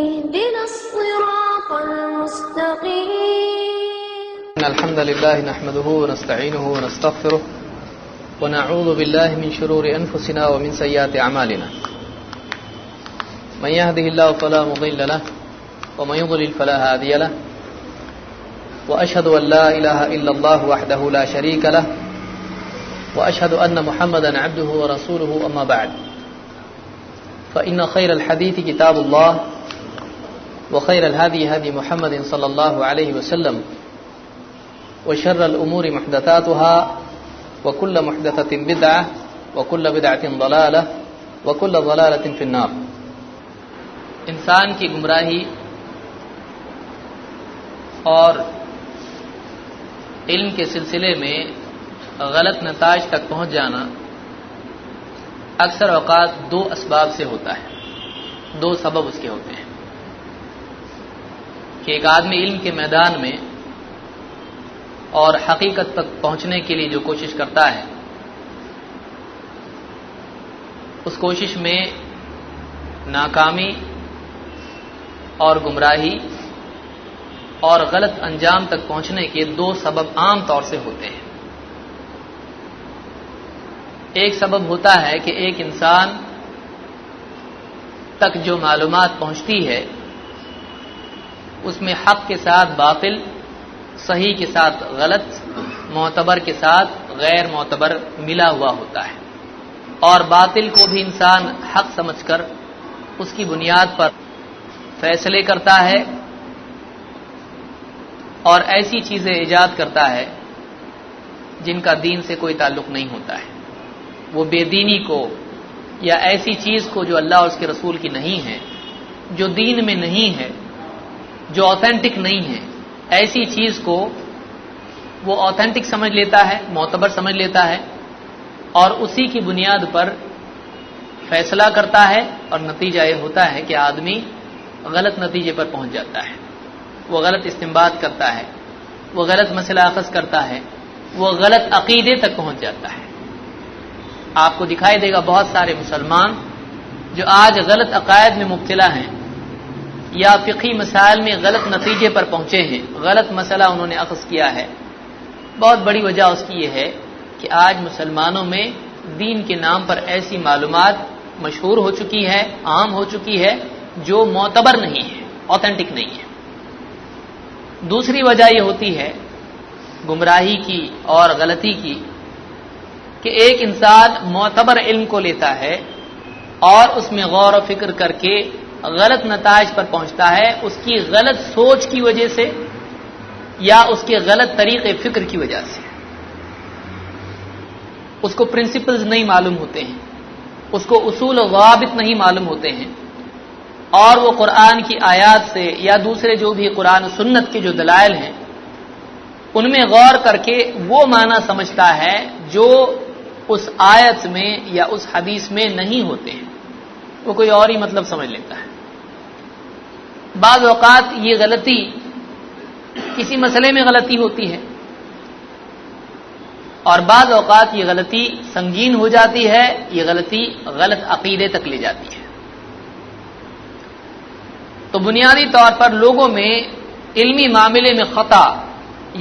اهدنا الصراط المستقيم. إن الحمد لله نحمده ونستعينه ونستغفره ونعوذ بالله من شرور أنفسنا ومن سيئات أعمالنا. من يهده الله فلا مضل له ومن يضلل فلا هادي له وأشهد أن لا إله إلا الله وحده لا شريك له وأشهد أن محمدا عبده ورسوله. أما بعد فإن خير الحديث كتاب الله وخير الهدي هدي محمد صلى الله عليه وسلم وشر الأمور محدثاتها وكل محدثة بدعة وكل بدعة ضلالة وكل ضلالة في النار. انسان کی گمراہی اور علم کے سلسلے میں غلط نتائج تک پہنچ جانا اکثر اوقات دو اسباب سے ہوتا ہے. دو سبب اس کے ہوتے ہیں کہ ایک آدمی علم کے میدان میں اور حقیقت تک پہنچنے کے لیے جو کوشش کرتا ہے اس کوشش میں ناکامی اور گمراہی اور غلط انجام تک پہنچنے کے دو سبب عام طور سے ہوتے ہیں. ایک سبب ہوتا ہے کہ ایک انسان تک جو معلومات پہنچتی ہے اس میں حق کے ساتھ باطل، صحیح کے ساتھ غلط، معتبر کے ساتھ غیر معتبر ملا ہوا ہوتا ہے، اور باطل کو بھی انسان حق سمجھ کر اس کی بنیاد پر فیصلے کرتا ہے اور ایسی چیزیں ایجاد کرتا ہے جن کا دین سے کوئی تعلق نہیں ہوتا ہے. وہ بے دینی کو یا ایسی چیز کو جو اللہ اور اس کے رسول کی نہیں ہے، جو دین میں نہیں ہے، جو آتھینٹک نہیں ہے، ایسی چیز کو وہ آتھینٹک سمجھ لیتا ہے، معتبر سمجھ لیتا ہے اور اسی کی بنیاد پر فیصلہ کرتا ہے، اور نتیجہ یہ ہوتا ہے کہ آدمی غلط نتیجے پر پہنچ جاتا ہے. وہ غلط استنباط کرتا ہے، وہ غلط مسئلہ اخذ کرتا ہے، وہ غلط عقیدے تک پہنچ جاتا ہے. آپ کو دکھائی دے گا بہت سارے مسلمان جو آج غلط عقائد میں مبتلا ہیں یا فقہی مسائل میں غلط نتیجے پر پہنچے ہیں، غلط مسئلہ انہوں نے اخذ کیا ہے. بہت بڑی وجہ اس کی یہ ہے کہ آج مسلمانوں میں دین کے نام پر ایسی معلومات مشہور ہو چکی ہے، عام ہو چکی ہے، جو معتبر نہیں ہے، آتھینٹک نہیں ہے. دوسری وجہ یہ ہوتی ہے گمراہی کی اور غلطی کی کہ ایک انسان معتبر علم کو لیتا ہے اور اس میں غور و فکر کر کے غلط نتائج پر پہنچتا ہے، اس کی غلط سوچ کی وجہ سے یا اس کے غلط طریقے فکر کی وجہ سے. اس کو پرنسپلز نہیں معلوم ہوتے ہیں، اس کو اصول و ضوابط نہیں معلوم ہوتے ہیں، اور وہ قرآن کی آیات سے یا دوسرے جو بھی قرآن و سنت کے جو دلائل ہیں ان میں غور کر کے وہ معنی سمجھتا ہے جو اس آیت میں یا اس حدیث میں نہیں ہوتے ہیں، وہ کوئی اور ہی مطلب سمجھ لیتا ہے. بعض اوقات یہ غلطی کسی مسئلے میں غلطی ہوتی ہے اور بعض اوقات یہ غلطی سنگین ہو جاتی ہے، یہ غلطی غلط عقیدے تک لے جاتی ہے. تو بنیادی طور پر لوگوں میں علمی معاملے میں خطا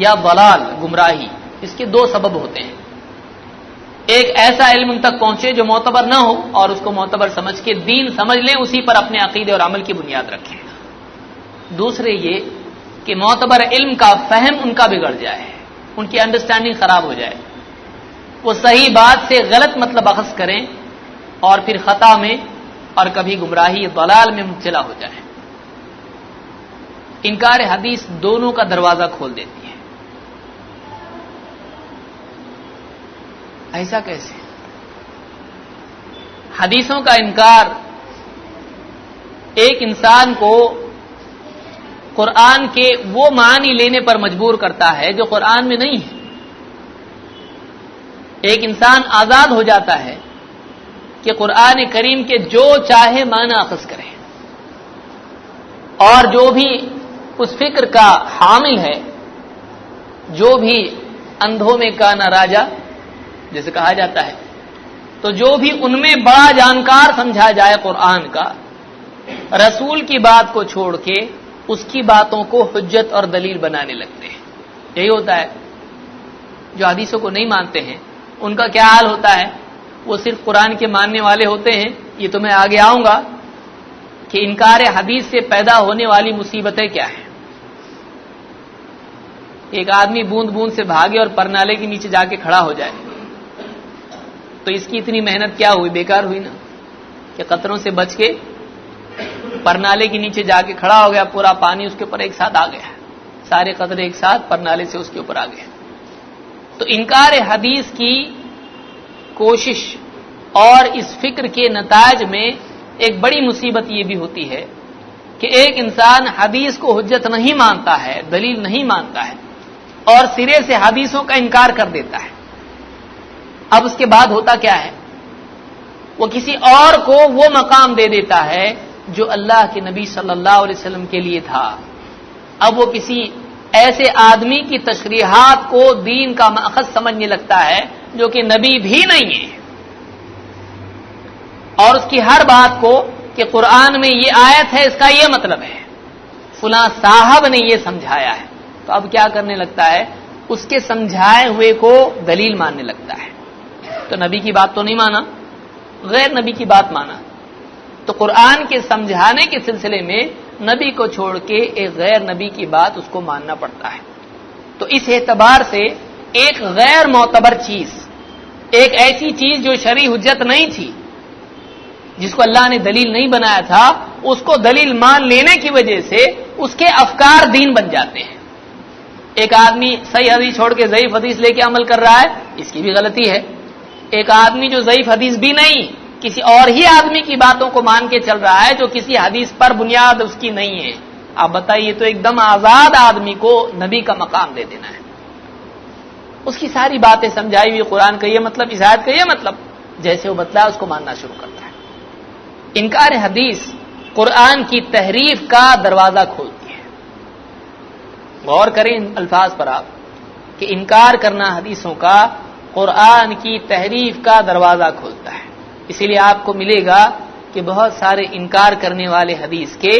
یا ضلال، گمراہی، اس کے دو سبب ہوتے ہیں. ایک ایسا علم ان تک پہنچے جو معتبر نہ ہو اور اس کو معتبر سمجھ کے دین سمجھ لیں، اسی پر اپنے عقیدے اور عمل کی بنیاد رکھیں. دوسرے یہ کہ معتبر علم کا فہم ان کا بگڑ جائے، ان کی انڈرسٹینڈنگ خراب ہو جائے، وہ صحیح بات سے غلط مطلب اخذ کریں اور پھر خطا میں اور کبھی گمراہی ضلال میں مبتلا ہو جائیں. انکار حدیث دونوں کا دروازہ کھول دیتی ہے. ایسا کیسے؟ حدیثوں کا انکار ایک انسان کو قرآن کے وہ معنی لینے پر مجبور کرتا ہے جو قرآن میں نہیں ہے. ایک انسان آزاد ہو جاتا ہے کہ قرآن کریم کے جو چاہے معنی اخذ کرے، اور جو بھی اس فکر کا حامل ہے، جو بھی اندھوں میں کانا راجا جیسے کہا جاتا ہے، تو جو بھی ان میں بڑا جانکار سمجھا جائے قرآن کا، رسول کی بات کو چھوڑ کے اس کی باتوں کو حجت اور دلیل بنانے لگتے ہیں. یہی ہوتا ہے. جو حدیثوں کو نہیں مانتے ہیں ان کا کیا حال ہوتا ہے؟ وہ صرف قرآن کے ماننے والے ہوتے ہیں. یہ تو میں آگے آؤں گا کہ انکار حدیث سے پیدا ہونے والی مصیبتیں کیا ہیں. ایک آدمی بوند بوند سے بھاگے اور پرنالے کے نیچے جا کے کھڑا ہو جائے تو اس کی اتنی محنت کیا ہوئی؟ بیکار ہوئی نا. کہ قطروں سے بچ کے پرنالے کے نیچے جا کے کھڑا ہو گیا, پورا پانی اس کے اوپر ایک ساتھ آ گیا, سارے قطرے ایک ساتھ پرنالے سے اس کے اوپر آ گئے. تو انکار حدیث کی کوشش اور اس فکر کے نتائج میں ایک بڑی مصیبت یہ بھی ہوتی ہے کہ ایک انسان حدیث کو حجت نہیں مانتا ہے, دلیل نہیں مانتا ہے, اور سرے سے حدیثوں کا انکار کر دیتا ہے. اب اس کے بعد ہوتا کیا ہے؟ وہ کسی اور کو وہ مقام دے دیتا ہے جو اللہ کے نبی صلی اللہ علیہ وسلم کے لیے تھا. اب وہ کسی ایسے آدمی کی تشریحات کو دین کا مأخذ سمجھنے لگتا ہے جو کہ نبی بھی نہیں ہے, اور اس کی ہر بات کو کہ قرآن میں یہ آیت ہے, اس کا یہ مطلب ہے, فلاں صاحب نے یہ سمجھایا ہے. تو اب کیا کرنے لگتا ہے؟ اس کے سمجھائے ہوئے کو دلیل ماننے لگتا ہے. تو نبی کی بات تو نہیں مانا, غیر نبی کی بات مانا. تو قرآن کے سمجھانے کے سلسلے میں نبی کو چھوڑ کے ایک غیر نبی کی بات اس کو ماننا پڑتا ہے. تو اس اعتبار سے ایک غیر معتبر چیز, ایک ایسی چیز جو شرعی حجت نہیں تھی, جس کو اللہ نے دلیل نہیں بنایا تھا, اس کو دلیل مان لینے کی وجہ سے اس کے افکار دین بن جاتے ہیں. ایک آدمی صحیح حدیث چھوڑ کے ضعیف حدیث لے کے عمل کر رہا ہے, اس کی بھی غلطی ہے. ایک آدمی جو ضعیف حدیث بھی نہیں, کسی اور ہی آدمی کی باتوں کو مان کے چل رہا ہے جو کسی حدیث پر بنیاد اس کی نہیں ہے. آپ بتائیے, تو ایک دم آزاد آدمی کو نبی کا مقام دے دینا ہے. اس کی ساری باتیں سمجھائی ہوئی, قرآن کا یہ مطلب, اس آیت کا یہ مطلب, جیسے وہ بتلایا اس کو ماننا شروع کرتا ہے. انکار حدیث قرآن کی تحریف کا دروازہ کھولتی ہے. غور کریں ان الفاظ پر آپ کہ انکار کرنا حدیثوں کا قرآن کی تحریف کا دروازہ کھولتا ہے. اسی لیے آپ کو ملے گا کہ بہت سارے انکار کرنے والے حدیث کے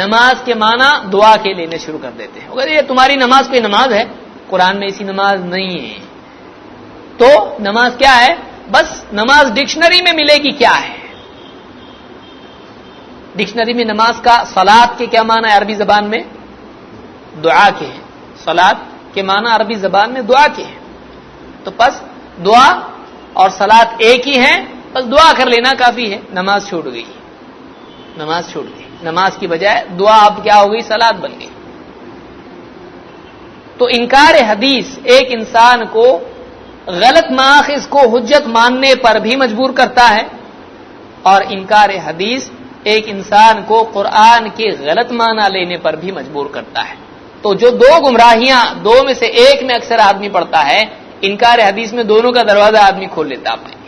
نماز کے معنی دعا کے لینے شروع کر دیتے ہیں. اگر یہ تمہاری نماز کوئی نماز ہے, قرآن میں ایسی نماز نہیں ہے. تو نماز کیا ہے؟ بس نماز ڈکشنری میں ملے گی کیا ہے؟ ڈکشنری میں نماز کا صلاۃ کے کیا معنی ہے عربی زبان میں؟ دعا کے ہیں. صلاۃ کے معنی عربی زبان میں دعا کے ہیں. تو بس دعا اور صلاۃ ایک ہی ہے, بس دعا کر لینا کافی ہے. نماز چھوٹ گئی, نماز چھوٹ گئی. نماز کی بجائے دعا اب کیا ہو گئی؟ صلاۃ بن گئی. تو انکار حدیث ایک انسان کو غلط ماخذ کو حجت ماننے پر بھی مجبور کرتا ہے, اور انکار حدیث ایک انسان کو قرآن کے غلط معنی لینے پر بھی مجبور کرتا ہے. تو جو دو گمراہیاں, دو میں سے ایک میں اکثر آدمی پڑتا ہے, انکار حدیث میں دونوں کا دروازہ آدمی کھول لیتا ہے.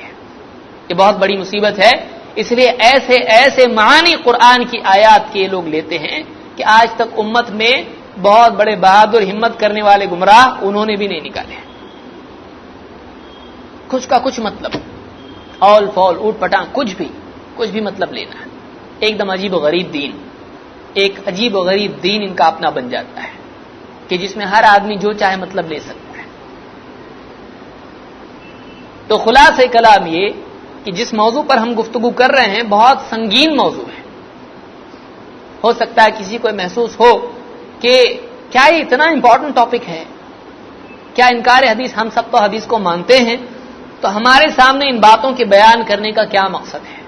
یہ بہت بڑی مصیبت ہے. اس لیے ایسے ایسے معانی قرآن کی آیات کے لوگ لیتے ہیں کہ آج تک امت میں بہت بڑے بہادر ہمت کرنے والے گمراہ انہوں نے بھی نہیں نکالے. کچھ کا کچھ مطلب, اول فول, اوٹ پٹانگ, کچھ بھی مطلب لینا ہے. ایک دم عجیب و غریب دین, ایک عجیب و غریب دین ان کا اپنا بن جاتا ہے کہ جس میں ہر آدمی جو چاہے مطلب لے سکتا ہے. تو خلاصہ کلام یہ کہ جس موضوع پر ہم گفتگو کر رہے ہیں بہت سنگین موضوع ہے. ہو سکتا ہے کسی کو محسوس ہو کہ کیا یہ اتنا امپورٹنٹ ٹاپک ہے, کیا انکار حدیث, ہم سب تو حدیث کو مانتے ہیں, تو ہمارے سامنے ان باتوں کے بیان کرنے کا کیا مقصد ہے؟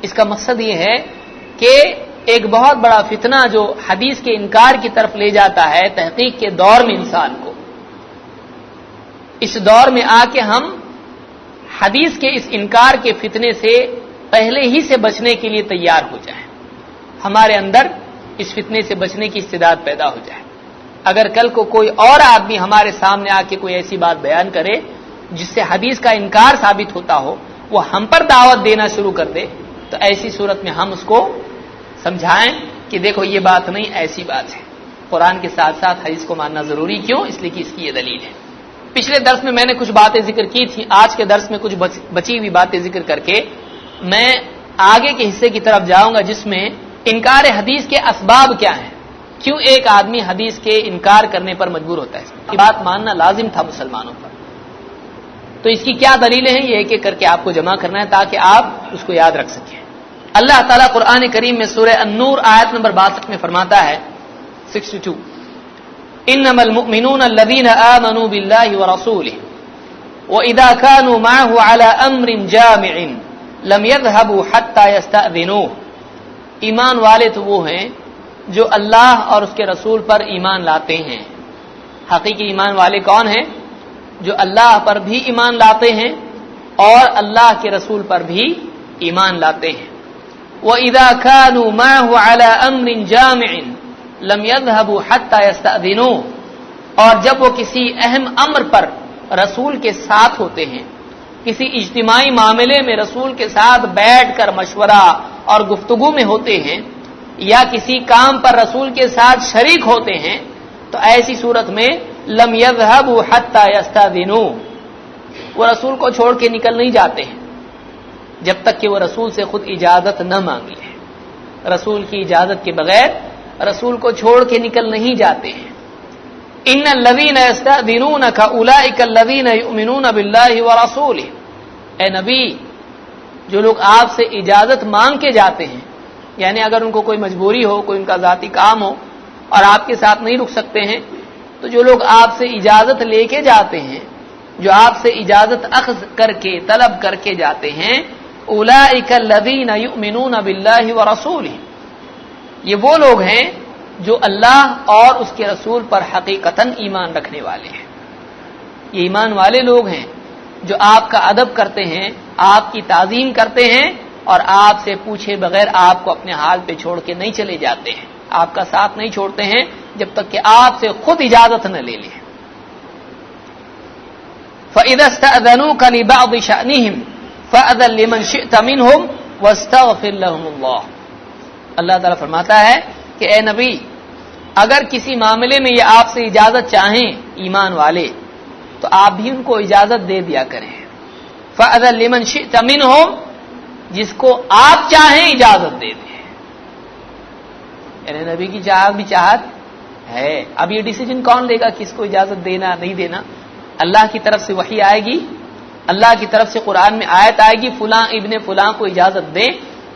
اس کا مقصد یہ ہے کہ ایک بہت بڑا فتنہ جو حدیث کے انکار کی طرف لے جاتا ہے تحقیق کے دور میں انسان کو, اس دور میں آ کے ہم حدیث کے اس انکار کے فتنے سے پہلے ہی سے بچنے کے لیے تیار ہو جائیں, ہمارے اندر اس فتنے سے بچنے کی استعداد پیدا ہو جائے. اگر کل کو کوئی اور آدمی ہمارے سامنے آ کے کوئی ایسی بات بیان کرے جس سے حدیث کا انکار ثابت ہوتا ہو, وہ ہم پر دعوت دینا شروع کر دے, تو ایسی صورت میں ہم اس کو سمجھائیں کہ دیکھو یہ بات نہیں, ایسی بات ہے. قرآن کے ساتھ ساتھ حدیث کو ماننا ضروری کیوں؟ اس لیے کہ اس کی یہ دلیل ہے. پچھلے درس میں نے کچھ باتیں ذکر کی تھی, آج کے درس میں کچھ بچی ہوئی باتیں ذکر کر کے میں آگے کے حصے کی طرف جاؤں گا جس میں انکار حدیث کے اسباب کیا ہیں، کیوں ایک آدمی حدیث کے انکار کرنے پر مجبور ہوتا ہے، یہ بات ماننا لازم تھا مسلمانوں پر، تو اس کی کیا دلیلیں ہیں، یہ ایک ایک کر کے آپ کو جمع کرنا ہے تاکہ آپ اس کو یاد رکھ سکیں۔ اللہ تعالیٰ قرآن کریم میں سورہ النور آیت نمبر 62 میں فرماتا ہے 62 انما المؤمنون الذين آمنوا بالله ورسوله وإذا كانوا معه على أمر جامع لم يذهبوا حتى يستأذنوه، ایمان والے تو وہ ہیں جو اللہ اور اس کے رسول پر ایمان لاتے ہیں۔ حقیقی ایمان والے کون ہیں؟ جو اللہ پر بھی ایمان لاتے ہیں اور اللہ کے رسول پر بھی ایمان لاتے ہیں۔ وَإِذَا كَانُوا مَعَهُ عَلَى أَمْرٍ جَامِعٍ لَمْ يَذْهَبُوا حَتَّى يَسْتَأْذِنُوهُ، اور جب وہ کسی اہم امر پر رسول کے ساتھ ہوتے ہیں، کسی اجتماعی معاملے میں رسول کے ساتھ بیٹھ کر مشورہ اور گفتگو میں ہوتے ہیں، یا کسی کام پر رسول کے ساتھ شریک ہوتے ہیں، تو ایسی صورت میں لم يذهبوا حتى يستأذنوا، وہ رسول کو چھوڑ کے نکل نہیں جاتے ہیں جب تک کہ وہ رسول سے خود اجازت نہ مانگ لے۔ رسول کی اجازت کے بغیر رسول کو چھوڑ کے نکل نہیں جاتے ہیں۔ ان الذين يستأذنونك اولئك الذين يؤمنون بالله ورسوله، اے نبی جو لوگ آپ سے اجازت مانگ کے جاتے ہیں، یعنی اگر ان کو کوئی مجبوری ہو، کوئی ان کا ذاتی کام ہو اور آپ کے ساتھ نہیں رک سکتے ہیں، تو جو لوگ آپ سے اجازت لے کے جاتے ہیں، جو آپ سے اجازت اخذ کر کے طلب کر کے جاتے ہیں، اولئک الذین یؤمنون باللہ ورسولہ، یہ وہ لوگ ہیں جو اللہ اور اس کے رسول پر حقیقتاً ایمان رکھنے والے ہیں۔ یہ ایمان والے لوگ ہیں جو آپ کا ادب کرتے ہیں، آپ کی تعظیم کرتے ہیں اور آپ سے پوچھے بغیر آپ کو اپنے حال پہ چھوڑ کے نہیں چلے جاتے ہیں، آپ کا ساتھ نہیں چھوڑتے ہیں جب تک کہ آپ سے خود اجازت نہ لے لیں۔ فَإِذَا اسْتَأْذَنُوكَ لِبَعْضِ شَأْنِهِمْ فَأَذَن لِمَنْ شِئْتَ مِنْهُمْ وَاسْتَغْفِرْ لَهُمُ اللَّهُ، اللہ تعالیٰ فرماتا ہے کہ اے نبی اگر کسی معاملے میں یہ آپ سے اجازت چاہیں ایمان والے تو آپ بھی ان کو اجازت دے دیا کریں۔ فَأَذَن لِمَنْ شِئْتَ مِنْهُمْ، جس کو آپ چاہیں اجازت دے دیں، یعنی نبی کی چاہت بھی چاہت ہے۔ اب یہ ڈیسیجن کون لے گا کس کو اجازت دینا نہیں دینا؟ اللہ کی طرف سے وحی آئے گی، اللہ کی طرف سے قرآن میں آیت آئے گی فلاں ابن فلاں کو اجازت دے،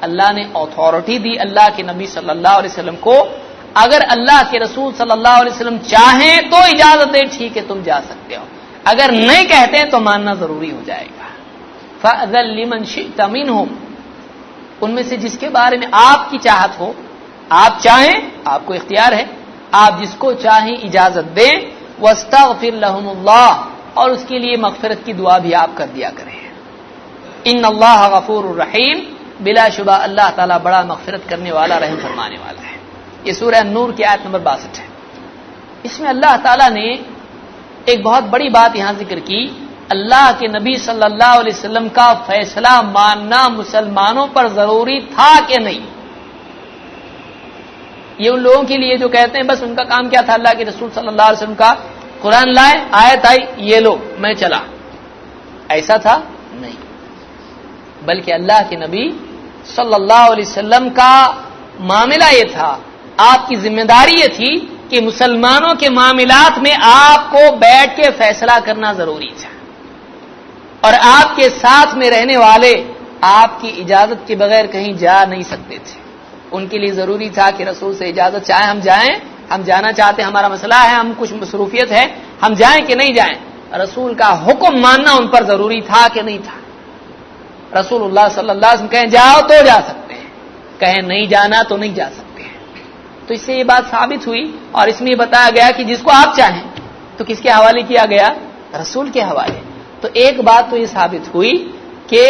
اللہ نے اتھارٹی دی اللہ کے نبی صلی اللہ علیہ وسلم کو، اگر اللہ کے رسول صلی اللہ علیہ وسلم چاہیں تو اجازت دے، ٹھیک ہے تم جا سکتے ہو، اگر نہیں کہتے ہیں تو ماننا ضروری ہو جائے گا۔ فَأَذَن لِمَنْ شِئْتَ مِنْهُمْ، ان میں سے جس کے بارے میں آپ کی چاہت ہو، آپ چاہیں، آپ کو اختیار ہے، آپ جس کو چاہیں اجازت دیں، وَاسْتَغْفِرْ لَهُمُ اللَّهُ، اور اس کے لیے مغفرت کی دعا بھی آپ کر دیا کریں۔ ان اللہ غفور الرحیم، بلا شبہ اللہ تعالیٰ بڑا مغفرت کرنے والا، رحم فرمانے والا ہے۔ یہ سورہ نور کی آیت نمبر 62 ہے۔ اس میں اللہ تعالیٰ نے ایک بہت بڑی بات یہاں ذکر کی، اللہ کے نبی صلی اللہ علیہ وسلم کا فیصلہ ماننا مسلمانوں پر ضروری تھا کہ نہیں۔ یہ ان لوگوں کے لیے جو کہتے ہیں بس ان کا کام کیا تھا، اللہ کے رسول صلی اللہ علیہ وسلم کا قرآن لائے، آیت آئی، یہ لو میں چلا، ایسا تھا نہیں، بلکہ اللہ کے نبی صلی اللہ علیہ وسلم کا معاملہ یہ تھا، آپ کی ذمہ داری یہ تھی کہ مسلمانوں کے معاملات میں آپ کو بیٹھ کے فیصلہ کرنا ضروری تھا، اور آپ کے ساتھ میں رہنے والے آپ کی اجازت کے بغیر کہیں جا نہیں سکتے تھے۔ ان کے لیے ضروری تھا کہ رسول سے اجازت چاہے ہم جائیں، ہم جانا چاہتے ہیں، ہمارا مسئلہ ہے، ہم کچھ مصروفیت ہے، ہم جائیں کہ نہیں جائیں، رسول کا حکم ماننا ان پر ضروری تھا کہ نہیں تھا۔ رسول اللہ صلی اللہ علیہ وسلم کہیں جاؤ تو جا سکتے ہیں، کہیں نہیں جانا تو نہیں جا سکتے ہیں۔ تو اس سے یہ بات ثابت ہوئی، اور اس میں یہ بتایا گیا کہ جس کو آپ چاہیں، تو کس کے حوالے کیا گیا؟ رسول کے حوالے۔ تو ایک بات تو یہ ثابت ہوئی کہ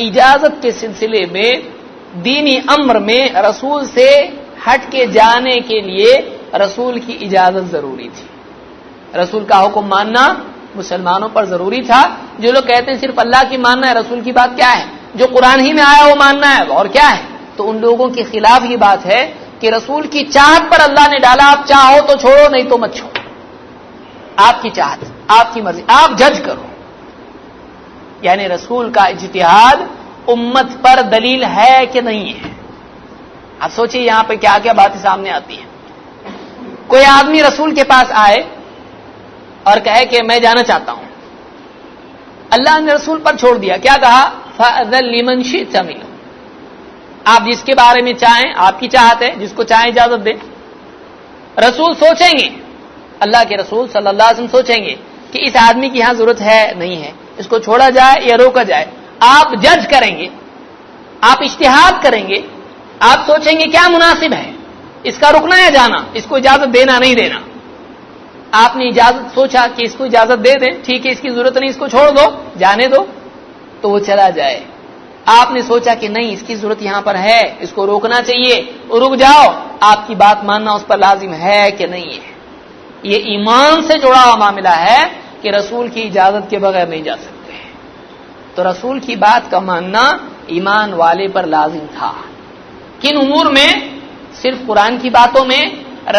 اجازت کے سلسلے میں دینی امر میں رسول سے ہٹ کے جانے کے لیے رسول کی اجازت ضروری تھی، رسول کا حکم ماننا مسلمانوں پر ضروری تھا۔ جو لوگ کہتے ہیں صرف اللہ کی ماننا ہے، رسول کی بات کیا ہے، جو قرآن ہی میں آیا وہ ماننا ہے اور کیا ہے، تو ان لوگوں کے خلاف یہ بات ہے کہ رسول کی چاہت پر اللہ نے ڈالا، آپ چاہو تو چھوڑو نہیں تو مت چھوڑو، آپ کی چاہت، آپ کی مرضی، آپ جج کرو، یعنی رسول کا اجتہاد امت پر دلیل ہے کہ نہیں ہے؟ اب سوچئے یہاں پہ کیا کیا باتیں سامنے آتی ہیں. کوئی آدمی رسول کے پاس آئے اور کہے کہ میں جانا چاہتا ہوں. اللہ نے رسول پر چھوڑ دیا، کیا کہا؟ فَأَذَن لِمَنْ شِئْتَ مِنْهُمْ. آپ جس کے بارے میں چاہیں، آپ کی چاہت ہے، جس کو چاہیں اجازت دیں. رسول سوچیں گے، اللہ کے رسول صلی اللہ علیہ وسلم سوچیں گے کہ اس آدمی کی یہاں ضرورت ہے نہیں ہے، اس کو چھوڑا جائے یا روکا جائے. آپ جج کریں گے، آپ اجتہاد کریں گے، آپ سوچیں گے کیا مناسب ہے، اس کا رکنا یا جانا، اس کو اجازت دینا نہیں دینا. آپ نے اجازت سوچا کہ اس کو اجازت دے دیں، ٹھیک ہے، اس کی ضرورت نہیں، اس کو چھوڑ دو، جانے دو، تو وہ چلا جائے. آپ نے سوچا کہ نہیں، اس کی ضرورت یہاں پر ہے، اس کو روکنا چاہیے، رک جاؤ. آپ کی بات ماننا اس پر لازم ہے کہ نہیں ہے؟ یہ ایمان سے جڑا ہوا معاملہ ہے کہ رسول کی اجازت کے بغیر نہیں جا سکتے. تو رسول کی بات کا ماننا ایمان والے پر لازم تھا. کن امور میں؟ صرف قرآن کی باتوں میں،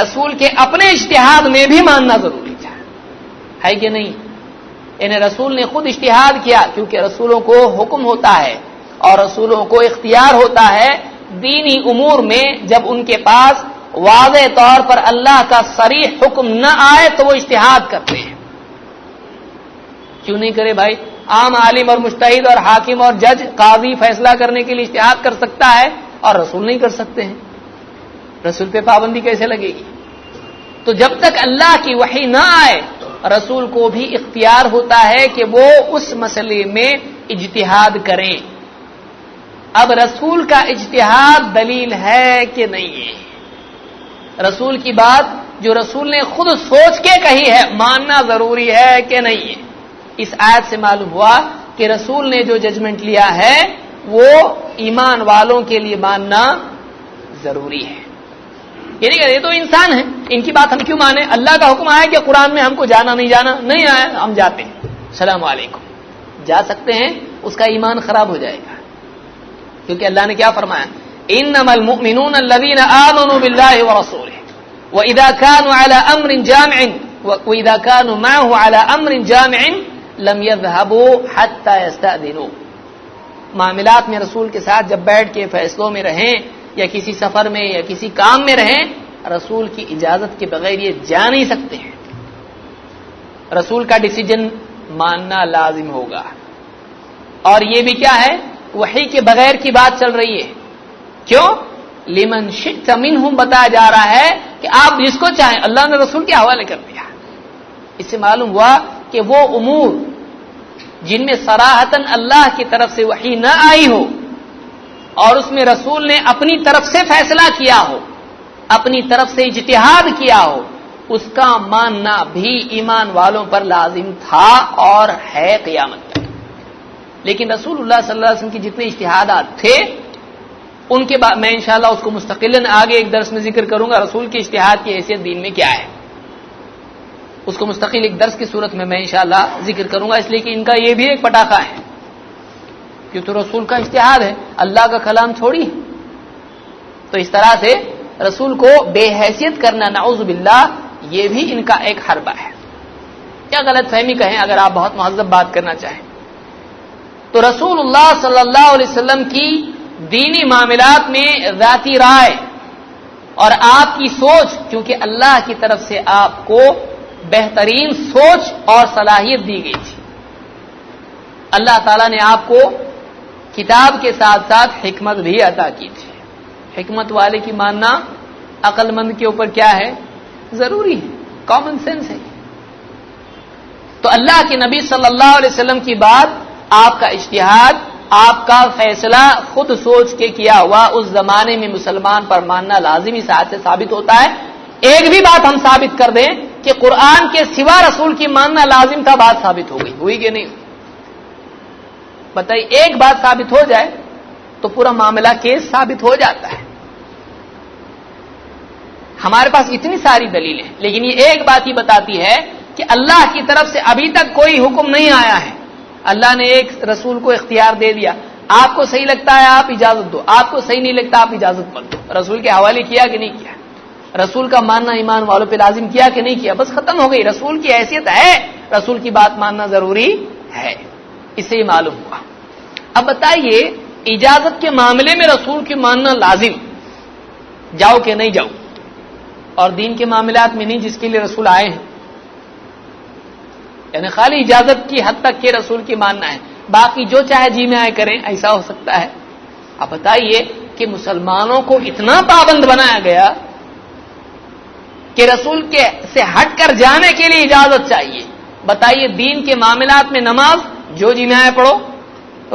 رسول کے اپنے اجتہاد میں بھی ماننا ضروری تھا، ہے کہ نہیں؟ یعنی رسول نے خود اجتہاد کیا، کیونکہ رسولوں کو حکم ہوتا ہے اور رسولوں کو اختیار ہوتا ہے دینی امور میں. جب ان کے پاس واضح طور پر اللہ کا صریح حکم نہ آئے تو وہ اجتہاد کرتے ہیں. کیوں نہیں کرے بھائی؟ عام عالم اور مجتہد اور حاکم اور جج قاضی فیصلہ کرنے کے لیے اجتہاد کر سکتا ہے اور رسول نہیں کر سکتے ہیں. رسول پہ پابندی کیسے لگے گی؟ تو جب تک اللہ کی وحی نہ آئے رسول کو بھی اختیار ہوتا ہے کہ وہ اس مسئلے میں اجتہاد کریں. اب رسول کا اجتہاد دلیل ہے کہ نہیں ہے؟ رسول کی بات جو رسول نے خود سوچ کے کہی ہے ماننا ضروری ہے کہ نہیں ہے؟ اس آیت سے معلوم ہوا کہ رسول نے جو ججمنٹ لیا ہے وہ ایمان والوں کے لیے ماننا ضروری ہے. یہ تو انسان ہیں، ان کی بات ہم کیوں مانیں؟ اللہ کا حکم آیا کہ قرآن میں ہم کو جانا نہیں جانا، نہیں آیا ہم جاتے ہیں، السلام علیکم، جا سکتے ہیں. اس کا ایمان خراب ہو جائے گا، کیونکہ اللہ نے کیا فرمایا؟ انما المؤمنون الذين آمنوا بالله ورسوله واذا كانوا على امر جامع واذا كانوا معه على امر جامع لم يذهبوا حتى يستأذنوا. معاملات میں رسول کے ساتھ جب بیٹھ کے فیصلوں میں رہیں یا کسی سفر میں یا کسی کام میں رہیں، رسول کی اجازت کے بغیر یہ جا نہیں سکتے ہیں. رسول کا ڈیسیجن ماننا لازم ہوگا. اور یہ بھی کیا ہے؟ وحی کے بغیر کی بات چل رہی ہے. کیوں؟ لمن شئت منہم بتایا جا رہا ہے کہ آپ جس کو چاہیں، اللہ نے رسول کے حوالے کر دیا. اس سے معلوم ہوا کہ وہ امور جن میں صراحتاً اللہ کی طرف سے وحی نہ آئی ہو اور اس میں رسول نے اپنی طرف سے فیصلہ کیا ہو، اپنی طرف سے اجتہاد کیا ہو، اس کا ماننا بھی ایمان والوں پر لازم تھا اور ہے قیامت تک. لیکن رسول اللہ صلی اللہ علیہ وسلم کی جتنے اجتہادات تھے ان کے بعد میں انشاءاللہ اس کو مستقلاً آگے ایک درس میں ذکر کروں گا. رسول کے اجتہاد کی حیثیت دین میں کیا ہے اس کو مستقل ایک درس کی صورت میں انشاءاللہ ذکر کروں گا، اس لیے کہ ان کا یہ بھی ایک پٹاخہ ہے کہ تو رسول کا اجتہاد ہے، اللہ کا کلام چھوڑی. تو اس طرح سے رسول کو بے حیثیت کرنا نعوذ باللہ یہ بھی ان کا ایک حربہ ہے. کیا غلط فہمی کہیں اگر آپ بہت مہذب بات کرنا چاہیں. تو رسول اللہ صلی اللہ علیہ وسلم کی دینی معاملات میں ذاتی رائے اور آپ کی سوچ، کیونکہ اللہ کی طرف سے آپ کو بہترین سوچ اور صلاحیت دی گئی تھی. اللہ تعالیٰ نے آپ کو کتاب کے ساتھ ساتھ حکمت بھی عطا کی تھی. حکمت والے کی ماننا عقل مند کے اوپر کیا ہے؟ ضروری ہے، کامن سینس ہے. تو اللہ کے نبی صلی اللہ علیہ وسلم کی بات، آپ کا اجتہاد، آپ کا فیصلہ خود سوچ کے کیا ہوا اس زمانے میں مسلمان پر ماننا لازمی ساتھ سے ثابت ہوتا ہے. ایک بھی بات ہم ثابت کر دیں کہ قرآن کے سوا رسول کی ماننا لازم تھا، بات ثابت ہو گئی، ہوئی کہ نہیں؟ بتائیے، ایک بات ثابت ہو جائے تو پورا معاملہ کیس ثابت ہو جاتا ہے. ہمارے پاس اتنی ساری دلیلیں، لیکن یہ ایک بات ہی بتاتی ہے کہ اللہ کی طرف سے ابھی تک کوئی حکم نہیں آیا ہے. اللہ نے ایک رسول کو اختیار دے دیا، آپ کو صحیح لگتا ہے آپ اجازت دو، آپ کو صحیح نہیں لگتا آپ اجازت مت دو. رسول کے حوالے کیا کہ نہیں کیا؟ رسول کا ماننا ایمان والوں پہ لازم کیا کہ نہیں کیا؟ بس ختم ہو گئی. رسول کی حیثیت ہے، رسول کی بات ماننا ضروری ہے. اس سے یہ معلوم ہوا. اب بتائیے اجازت کے معاملے میں رسول کی ماننا لازم، جاؤ کہ نہیں جاؤ، اور دین کے معاملات میں نہیں جس کے لیے رسول آئے ہیں، یعنی خالی اجازت کی حد تک کہ رسول کی ماننا ہے، باقی جو چاہے جی میں آئے کریں، ایسا ہو سکتا ہے؟ اب بتائیے کہ مسلمانوں کو اتنا پابند بنایا گیا کہ رسول کے سے ہٹ کر جانے کے لیے اجازت چاہیے۔ بتائیے دین کے معاملات میں نماز جو جی میں آئے پڑھو،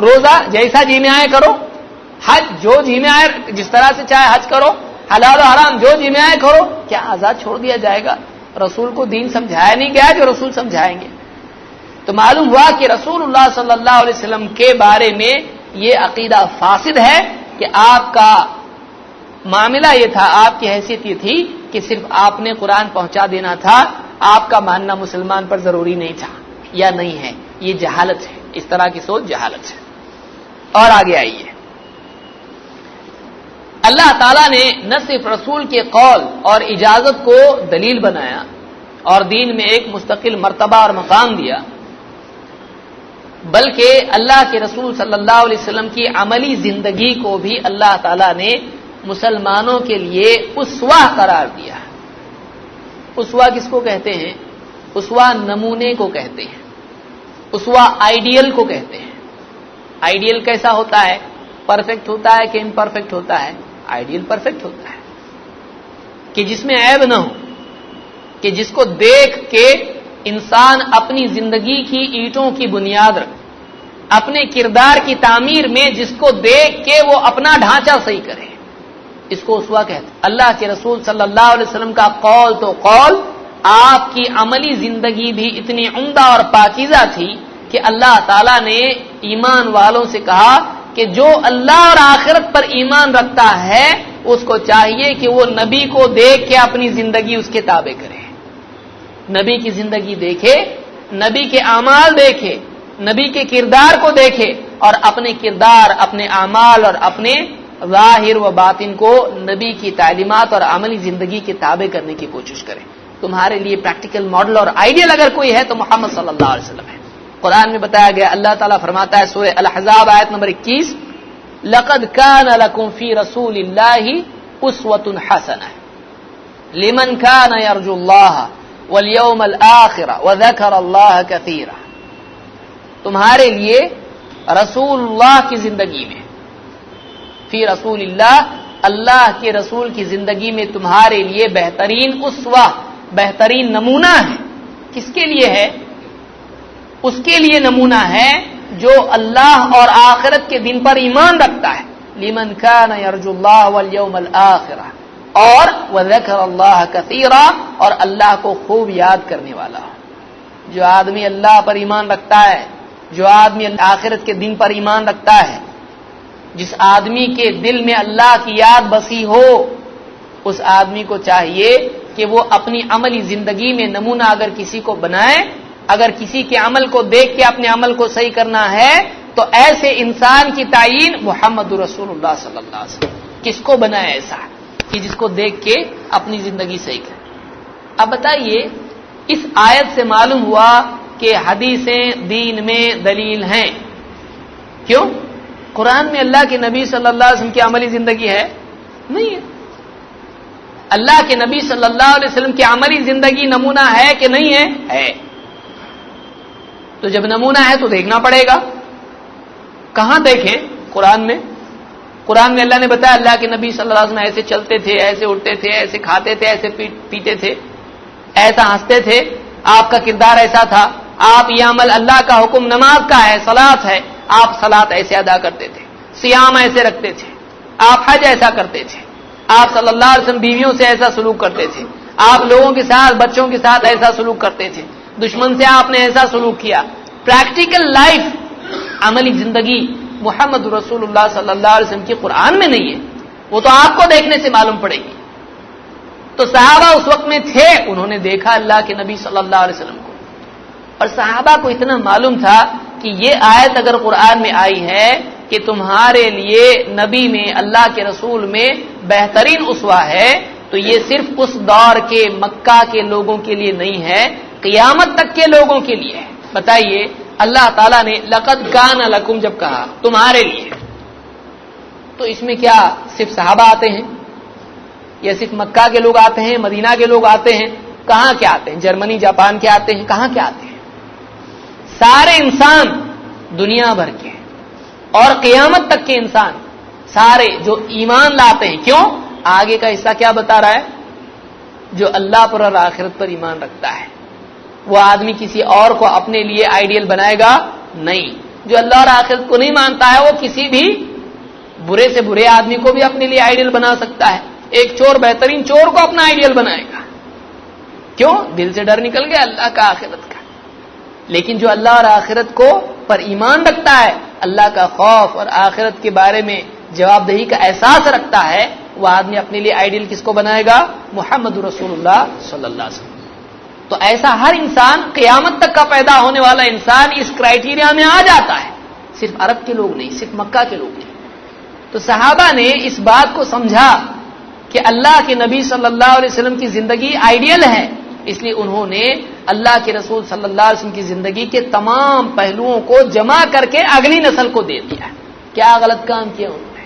روزہ جیسا جی میں آئے کرو، حج جو جی میں آئے جس طرح سے چاہے حج کرو، حلال و حرام جو جی میں آئے کرو، کیا آزاد چھوڑ دیا جائے گا؟ رسول کو دین سمجھایا نہیں گیا جو رسول سمجھائیں گے؟ تو معلوم ہوا کہ رسول اللہ صلی اللہ علیہ وسلم کے بارے میں یہ عقیدہ فاسد ہے کہ آپ کا معاملہ یہ تھا، آپ کی حیثیت یہ تھی کہ صرف آپ نے قرآن پہنچا دینا تھا، آپ کا ماننا مسلمان پر ضروری نہیں تھا یا نہیں ہے۔ یہ جہالت ہے، اس طرح کی سوچ جہالت ہے۔ اور آگے آئیے، اللہ تعالیٰ نے نہ صرف رسول کے قول اور اجازت کو دلیل بنایا اور دین میں ایک مستقل مرتبہ اور مقام دیا، بلکہ اللہ کے رسول صلی اللہ علیہ وسلم کی عملی زندگی کو بھی اللہ تعالیٰ نے مسلمانوں کے لیے اسوہ قرار دیا۔ اسوہ کس کو کہتے ہیں؟ اسوہ نمونے کو کہتے ہیں، اسوہ آئیڈیل کو کہتے ہیں۔ آئیڈیل کیسا ہوتا ہے؟ پرفیکٹ ہوتا ہے کہ امپرفیکٹ ہوتا ہے؟ آئیڈیل پرفیکٹ ہوتا ہے کہ جس میں عیب نہ ہو، کہ جس کو دیکھ کے انسان اپنی زندگی کی اینٹوں کی بنیاد رکھے، اپنے کردار کی تعمیر میں جس کو دیکھ کے وہ اپنا ڈھانچہ صحیح کرے، اس کو اسوہ کہتے ہیں۔ اللہ کے رسول صلی اللہ علیہ وسلم کا قول تو قول، آپ کی عملی زندگی بھی اتنی عمدہ اور پاکیزہ تھی کہ اللہ تعالیٰ نے ایمان والوں سے کہا کہ جو اللہ اور آخرت پر ایمان رکھتا ہے اس کو چاہیے کہ وہ نبی کو دیکھ کے اپنی زندگی اس کے تابع کرے، نبی کی زندگی دیکھے، نبی کے اعمال دیکھے، نبی کے کردار کو دیکھے، اور اپنے کردار، اپنے اعمال اور اپنے ظاہر و باطن کو نبی کی تعلیمات اور عملی زندگی کے تابع کرنے کی کوشش کرے۔ تمہارے لیے پریکٹیکل ماڈل اور آئیڈیل اگر کوئی ہے تو محمد صلی اللہ علیہ وسلم ہے۔ قرآن میں بتایا گیا، اللہ تعالیٰ فرماتا ہے سورہ الاحزاب آیت نمبر 21، لَقَدْ كَانَ لَكُمْ فِي رَسُولِ اللَّهِ أُسْوَةٌ حَسَنَةٌ لِمَنْ كَانَ يَرْجُو اللَّهَ وَالْيَوْمَ الْآخِرَ وَذَكَرَ اللَّهَ كَثِيرًا، تمہارے لیے رسول اللہ کی زندگی میں، فی رسول اللہ، اللہ کے رسول کی زندگی میں تمہارے لیے بہترین اسوہ، بہترین نمونہ ہے۔ کس کے لیے ہے؟ اس کے لیے نمونہ ہے جو اللہ اور آخرت کے دن پر ایمان رکھتا ہے، لمن کان یرجو اللہ والیوم الآخرہ، اور وذکر اللہ کثیرا، اور اللہ کو خوب یاد کرنے والا ہو۔ جو آدمی اللہ پر ایمان رکھتا ہے، جو آدمی آخرت کے دن پر ایمان رکھتا ہے، جس آدمی کے دل میں اللہ کی یاد بسی ہو، اس آدمی کو چاہیے کہ وہ اپنی عملی زندگی میں نمونہ اگر کسی کو بنائے، اگر کسی کے عمل کو دیکھ کے اپنے عمل کو صحیح کرنا ہے تو ایسے انسان کی تعیین محمد رسول اللہ صلی اللہ علیہ وسلم۔ کس کو بنائے ایسا کہ جس کو دیکھ کے اپنی زندگی صحیح کرے؟ اب بتائیے، اس آیت سے معلوم ہوا کہ حدیثیں دین میں دلیل ہیں۔ کیوں؟ قرآن میں اللہ کے نبی صلی اللہ علیہ وسلم کی عملی زندگی ہے؟ نہیں ہے۔ اللہ کے نبی صلی اللہ علیہ وسلم کی عملی زندگی نمونہ ہے کہ نہیں ہے؟ ہے۔ تو جب نمونہ ہے تو دیکھنا پڑے گا۔ کہاں دیکھیں؟ قرآن میں۔ قرآن میں اللہ نے بتایا اللہ کے نبی صلی اللہ علیہ وسلم ایسے چلتے تھے، ایسے اٹھتے تھے، ایسے کھاتے تھے، ایسے پیتے تھے، ایسا ہنستے تھے، آپ کا کردار ایسا تھا، آپ یہ عمل، اللہ کا حکم نماز کا ہے، صلاۃ ہے، آپ صلاۃ ایسے ادا کرتے تھے، صیام ایسے رکھتے تھے، آپ حج ایسا کرتے تھے، آپ صلی اللہ علیہ وسلم بیویوں سے ایسا سلوک کرتے تھے، آپ لوگوں کے ساتھ، بچوں کے ساتھ ایسا سلوک کرتے تھے، دشمن سے آپ نے ایسا سلوک کیا۔ پریکٹیکل لائف، عملی زندگی محمد رسول اللہ صلی اللہ علیہ وسلم کی قرآن میں نہیں ہے، وہ تو آپ کو دیکھنے سے معلوم پڑے گی۔ تو صحابہ اس وقت میں تھے، انہوں نے دیکھا اللہ کے نبی صلی اللہ علیہ وسلم کو، اور صحابہ کو اتنا معلوم تھا کہ یہ آیت اگر قرآن میں آئی ہے کہ تمہارے لیے نبی میں، اللہ کے رسول میں بہترین اسوہ ہے، تو یہ صرف اس دور کے مکہ کے لوگوں کے لیے نہیں ہے، قیامت تک کے لوگوں کے لیے ہے۔ بتائیے، اللہ تعالیٰ نے لقد کان لکم جب کہا تمہارے لیے، تو اس میں کیا صرف صحابہ آتے ہیں یا صرف مکہ کے لوگ آتے ہیں، مدینہ کے لوگ آتے ہیں؟ کہاں کے آتے ہیں؟ جرمنی جاپان کے آتے ہیں؟ کہاں کے آتے ہیں؟ سارے انسان دنیا بھر کے اور قیامت تک کے انسان سارے جو ایمان لاتے ہیں. کیوں؟ آگے کا حصہ کیا بتا رہا ہے؟ جو اللہ پر اور آخرت پر ایمان رکھتا ہے وہ آدمی کسی اور کو اپنے لیے آئیڈیل بنائے گا نہیں. جو اللہ اور آخرت کو نہیں مانتا ہے وہ کسی بھی برے سے برے آدمی کو بھی اپنے لیے آئیڈیل بنا سکتا ہے. ایک چور بہترین چور کو اپنا آئیڈیل بنائے گا. کیوں؟ دل سے ڈر نکل گیا اللہ کا، آخرت کا. لیکن جو اللہ اور آخرت کو پر ایمان رکھتا ہے، اللہ کا خوف اور آخرت کے بارے میں جواب دہی کا احساس رکھتا ہے، وہ آدمی اپنے لیے آئیڈیل کس کو بنائے گا؟ محمد رسول اللہ صلی اللہ علیہ وسلم. تو ایسا ہر انسان، قیامت تک کا پیدا ہونے والا انسان اس کرائیٹیریا میں آ جاتا ہے. صرف عرب کے لوگ نہیں، صرف مکہ کے لوگ نہیں. تو صحابہ نے اس بات کو سمجھا کہ اللہ کے نبی صلی اللہ علیہ وسلم کی زندگی آئیڈیل ہے، اس لیے انہوں نے اللہ کے رسول صلی اللہ علیہ وسلم کی زندگی کے تمام پہلوؤں کو جمع کر کے اگلی نسل کو دے دیا. کیا غلط کام کیا انہوں نے؟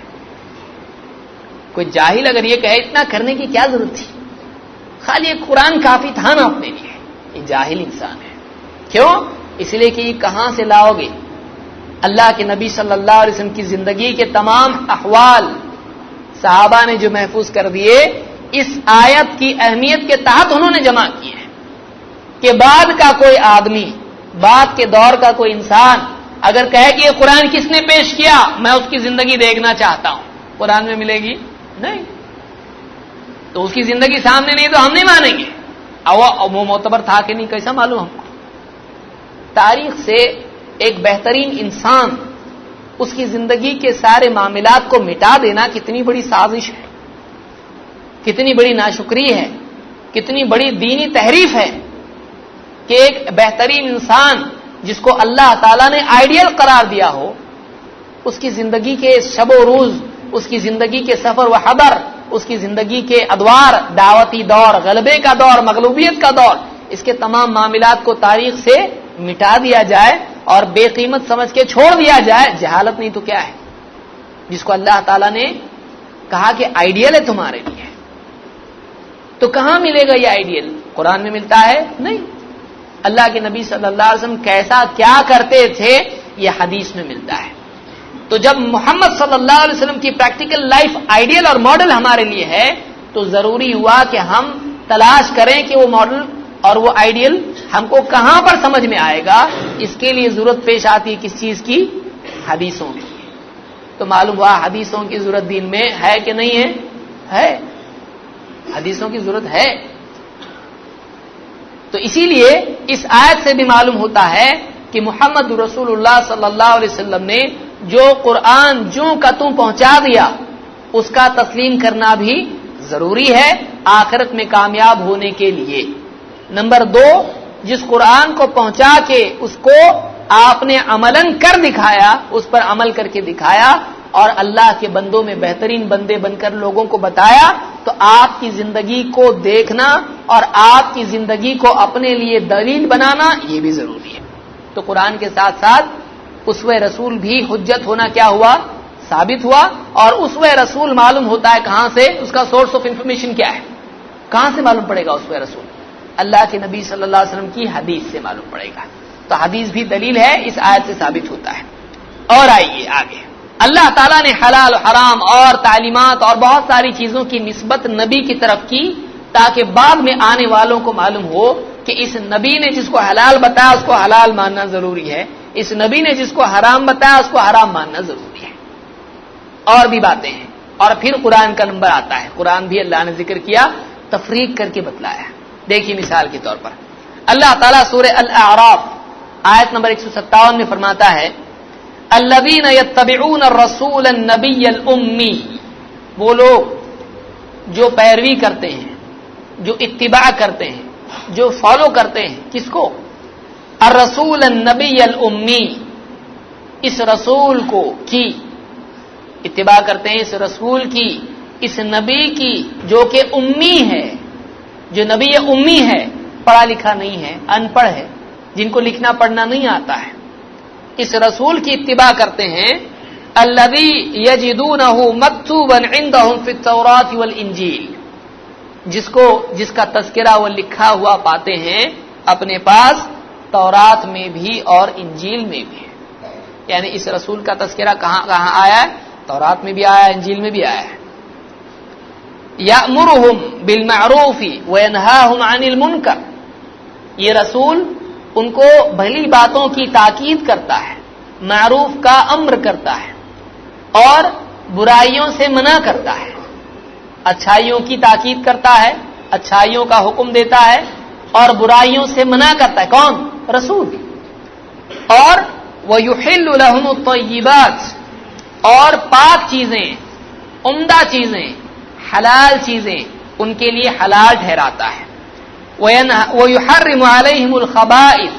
کوئی جاہل اگر یہ کہے اتنا کرنے کی کیا ضرورت تھی، خالی یہ قرآن کافی تھا نا اپنے لیے، یہ جاہل انسان ہے. کیوں؟ اس لیے کہ یہ کہاں سے لاؤ گے؟ اللہ کے نبی صلی اللہ علیہ وسلم کی زندگی کے تمام احوال صحابہ نے جو محفوظ کر دیے، اس آیت کی اہمیت کے تحت انہوں نے جمع کیے ہیں کہ بعد کا کوئی آدمی، بعد کے دور کا کوئی انسان اگر کہے کہ یہ قرآن کس نے پیش کیا، میں اس کی زندگی دیکھنا چاہتا ہوں، قرآن میں ملے گی نہیں. تو اس کی زندگی سامنے نہیں تو ہم نہیں مانیں گے. وہ معتبر تھا کہ نہیں کیسا معلوم ہم کو؟ تاریخ سے ایک بہترین انسان، اس کی زندگی کے سارے معاملات کو مٹا دینا کتنی بڑی سازش ہے، کتنی بڑی ناشکری ہے، کتنی بڑی دینی تحریف ہے کہ ایک بہترین انسان جس کو اللہ تعالیٰ نے آئیڈیل قرار دیا ہو، اس کی زندگی کے شب و روز، اس کی زندگی کے سفر و حضر، اس کی زندگی کے ادوار، دعوتی دور، غلبے کا دور، مغلوبیت کا دور، اس کے تمام معاملات کو تاریخ سے مٹا دیا جائے اور بے قیمت سمجھ کے چھوڑ دیا جائے. جہالت نہیں تو کیا ہے؟ جس کو اللہ تعالیٰ نے کہا کہ آئیڈیل ہے تمہارے لیے، تو کہاں ملے گا یہ آئیڈیل؟ قرآن میں ملتا ہے نہیں. اللہ کے نبی صلی اللہ علیہ وسلم کیسا کیا کرتے تھے یہ حدیث میں ملتا ہے. تو جب محمد صلی اللہ علیہ وسلم کی پریکٹیکل لائف آئیڈیل اور ماڈل ہمارے لیے ہے تو ضروری ہوا کہ ہم تلاش کریں کہ وہ ماڈل اور وہ آئیڈیل ہم کو کہاں پر سمجھ میں آئے گا. اس کے لیے ضرورت پیش آتی ہے کس چیز کی؟ حدیثوں کی. تو معلوم ہوا حدیثوں کی ضرورت دین میں ہے کہ نہیں ہے؟ ہے، حدیثوں کی ضرورت ہے. تو اسی لیے اس آیت سے بھی معلوم ہوتا ہے کہ محمد رسول اللہ صلی اللہ علیہ وسلم نے جو قرآن جوں کا توں پہنچا دیا اس کا تسلیم کرنا بھی ضروری ہے آخرت میں کامیاب ہونے کے لیے. نمبر 2، جس قرآن کو پہنچا کے اس کو آپ نے عملاً کر دکھایا، اس پر عمل کر کے دکھایا اور اللہ کے بندوں میں بہترین بندے بن کر لوگوں کو بتایا، تو آپ کی زندگی کو دیکھنا اور آپ کی زندگی کو اپنے لیے دلیل بنانا یہ بھی ضروری ہے. تو قرآن کے ساتھ ساتھ اسوہ رسول بھی حجت ہونا کیا ہوا؟ ثابت ہوا. اور اسوہ رسول معلوم ہوتا ہے کہاں سے؟ اس کا سورس آف انفارمیشن کیا ہے؟ کہاں سے معلوم پڑے گا اسوہ رسول؟ اللہ کے نبی صلی اللہ علیہ وسلم کی حدیث سے معلوم پڑے گا. تو حدیث بھی دلیل ہے، اس آیت سے ثابت ہوتا ہے. اور آئیے آگے، اللہ تعالیٰ نے حلال حرام اور تعلیمات اور بہت ساری چیزوں کی نسبت نبی کی طرف کی تاکہ بعد میں آنے والوں کو معلوم ہو کہ اس نبی نے جس کو حلال بتایا اس کو حلال ماننا ضروری ہے، اس نبی نے جس کو حرام بتایا اس کو حرام ماننا ضروری ہے. اور بھی باتیں ہیں. اور پھر قرآن کا نمبر آتا ہے. قرآن بھی اللہ نے ذکر کیا، تفریق کر کے بتلایا. دیکھیے مثال کے طور پر اللہ تعالیٰ سورہ الاعراف آیت نمبر 157 میں فرماتا ہے الذین یتبعون الرسول النبی الامی، وہ لوگ جو پیروی کرتے ہیں، جو اتباع کرتے ہیں، جو فالو کرتے ہیں. کس کو؟ الرسول النبی الامی، اس رسول کو کی اتباع کرتے ہیں، اس رسول کی، اس نبی کی جو کہ امی ہے. جو نبی امی ہے، پڑھا لکھا نہیں ہے، ان پڑھ ہے، جن کو لکھنا پڑھنا نہیں آتا ہے، اس رسول کی اتباع کرتے ہیں الذی یجدونہ مکتوبا عندہم فی التوراۃ والانجیل، جس کا تذکرہ وہ لکھا ہوا پاتے ہیں اپنے پاس تورات میں بھی اور انجیل میں بھی. یعنی اس رسول کا تذکرہ کہاں کہاں آیا ہے؟ تورات میں بھی آیا ہے، انجیل میں بھی آیا ہے. یأمرہم بالمعروف وینہاہم عن المنکر، یہ رسول ان کو بھلی باتوں کی تاکید کرتا ہے، معروف کا امر کرتا ہے اور برائیوں سے منع کرتا ہے. اچھائیوں کی تاکید کرتا ہے، اچھائیوں کا حکم دیتا ہے اور برائیوں سے منع کرتا ہے. کون؟ رسول. اور وَيُحِلُّ لَهُمُ الطَّيِّبَاتِ، اور پاک چیزیں، عمدہ چیزیں، حلال چیزیں ان کے لیے حلال ٹھہراتا ہے. وَيُحَرِّمُ عَلَيْهِمُ الْخَبَائِثَ،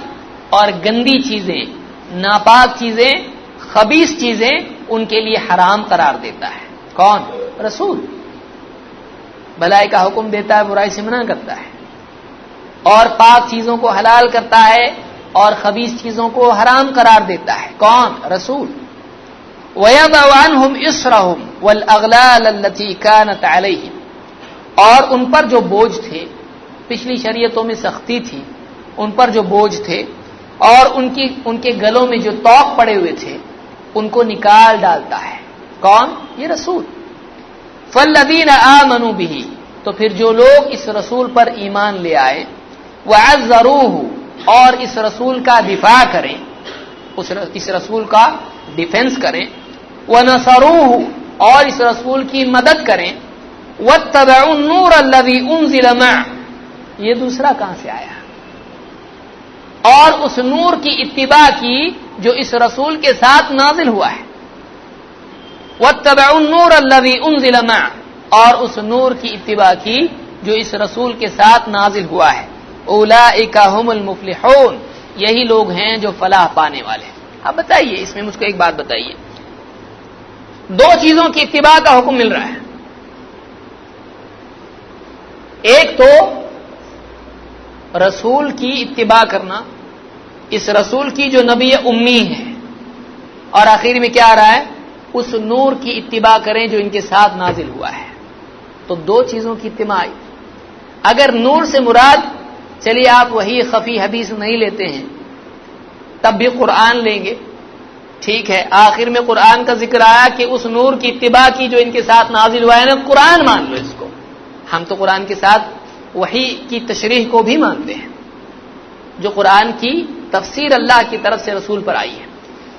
اور گندی چیزیں، ناپاک چیزیں، خبیث چیزیں ان کے لیے حرام قرار دیتا ہے. کون؟ رسول. بھلائی کا حکم دیتا ہے، برائی سے منع کرتا ہے اور پاک چیزوں کو حلال کرتا ہے اور خبیث چیزوں کو حرام قرار دیتا ہے. کون؟ رسول. وَيَضَعُ عَنْهُمْ إِصْرَهُمْ وَالْأَغْلَالَ الَّتِي كَانَتْ عَلَيْهِمْ، اور ان پر جو بوجھ تھے، پچھلی شریعتوں میں سختی تھی، ان پر جو بوجھ تھے اور ان کے گلوں میں جو طوق پڑے ہوئے تھے ان کو نکال ڈالتا ہے. کون؟ یہ رسول. فَالَّذِينَ آمَنُوا بِهِ، تو پھر جو لوگ اس رسول پر ایمان لے آئے، وَعَزَّرُوهُ، اور اس رسول کا دفاع کریں، اس رسول کا ڈیفنس کریں، وَنَصَرُوهُ، اور اس رسول کی مدد کریں، وَاتَّبَعُوا النُّورَ الَّذِي أُنزِلَ مَعَهُ، یہ دوسرا کہاں سے آیا؟ اور اس نور کی اتباع کی جو اس رسول کے ساتھ نازل ہوا ہے. وَاتَّبَعُوا النُّورَ الَّذِي أُنزِلَ مَعَهُ، اور اس نور کی اتباع کی جو اس رسول کے ساتھ نازل ہوا ہے. اولئک هم المفلحون، یہی لوگ ہیں جو فلاح پانے والے ہیں. اب بتائیے، اس میں مجھ کو ایک بات بتائیے، دو چیزوں کی اتباع کا حکم مل رہا ہے. ایک تو رسول کی اتباع کرنا، اس رسول کی جو نبی امی ہے، اور آخر میں کیا آ رہا ہے؟ اس نور کی اتباع کریں جو ان کے ساتھ نازل ہوا ہے. تو دو چیزوں کی اتباع آئی. اگر نور سے مراد، چلیے آپ وہی خفی حدیث نہیں لیتے ہیں تب بھی قرآن لیں گے، ٹھیک ہے، آخر میں قرآن کا ذکر آیا کہ اس نور کی اتباع کی جو ان کے ساتھ نازل ہوا ہے نا، قرآن مان لو اس کو. ہم تو قرآن کے ساتھ وحی کی تشریح کو بھی مانتے ہیں، جو قرآن کی تفسیر اللہ کی طرف سے رسول پر آئی ہے.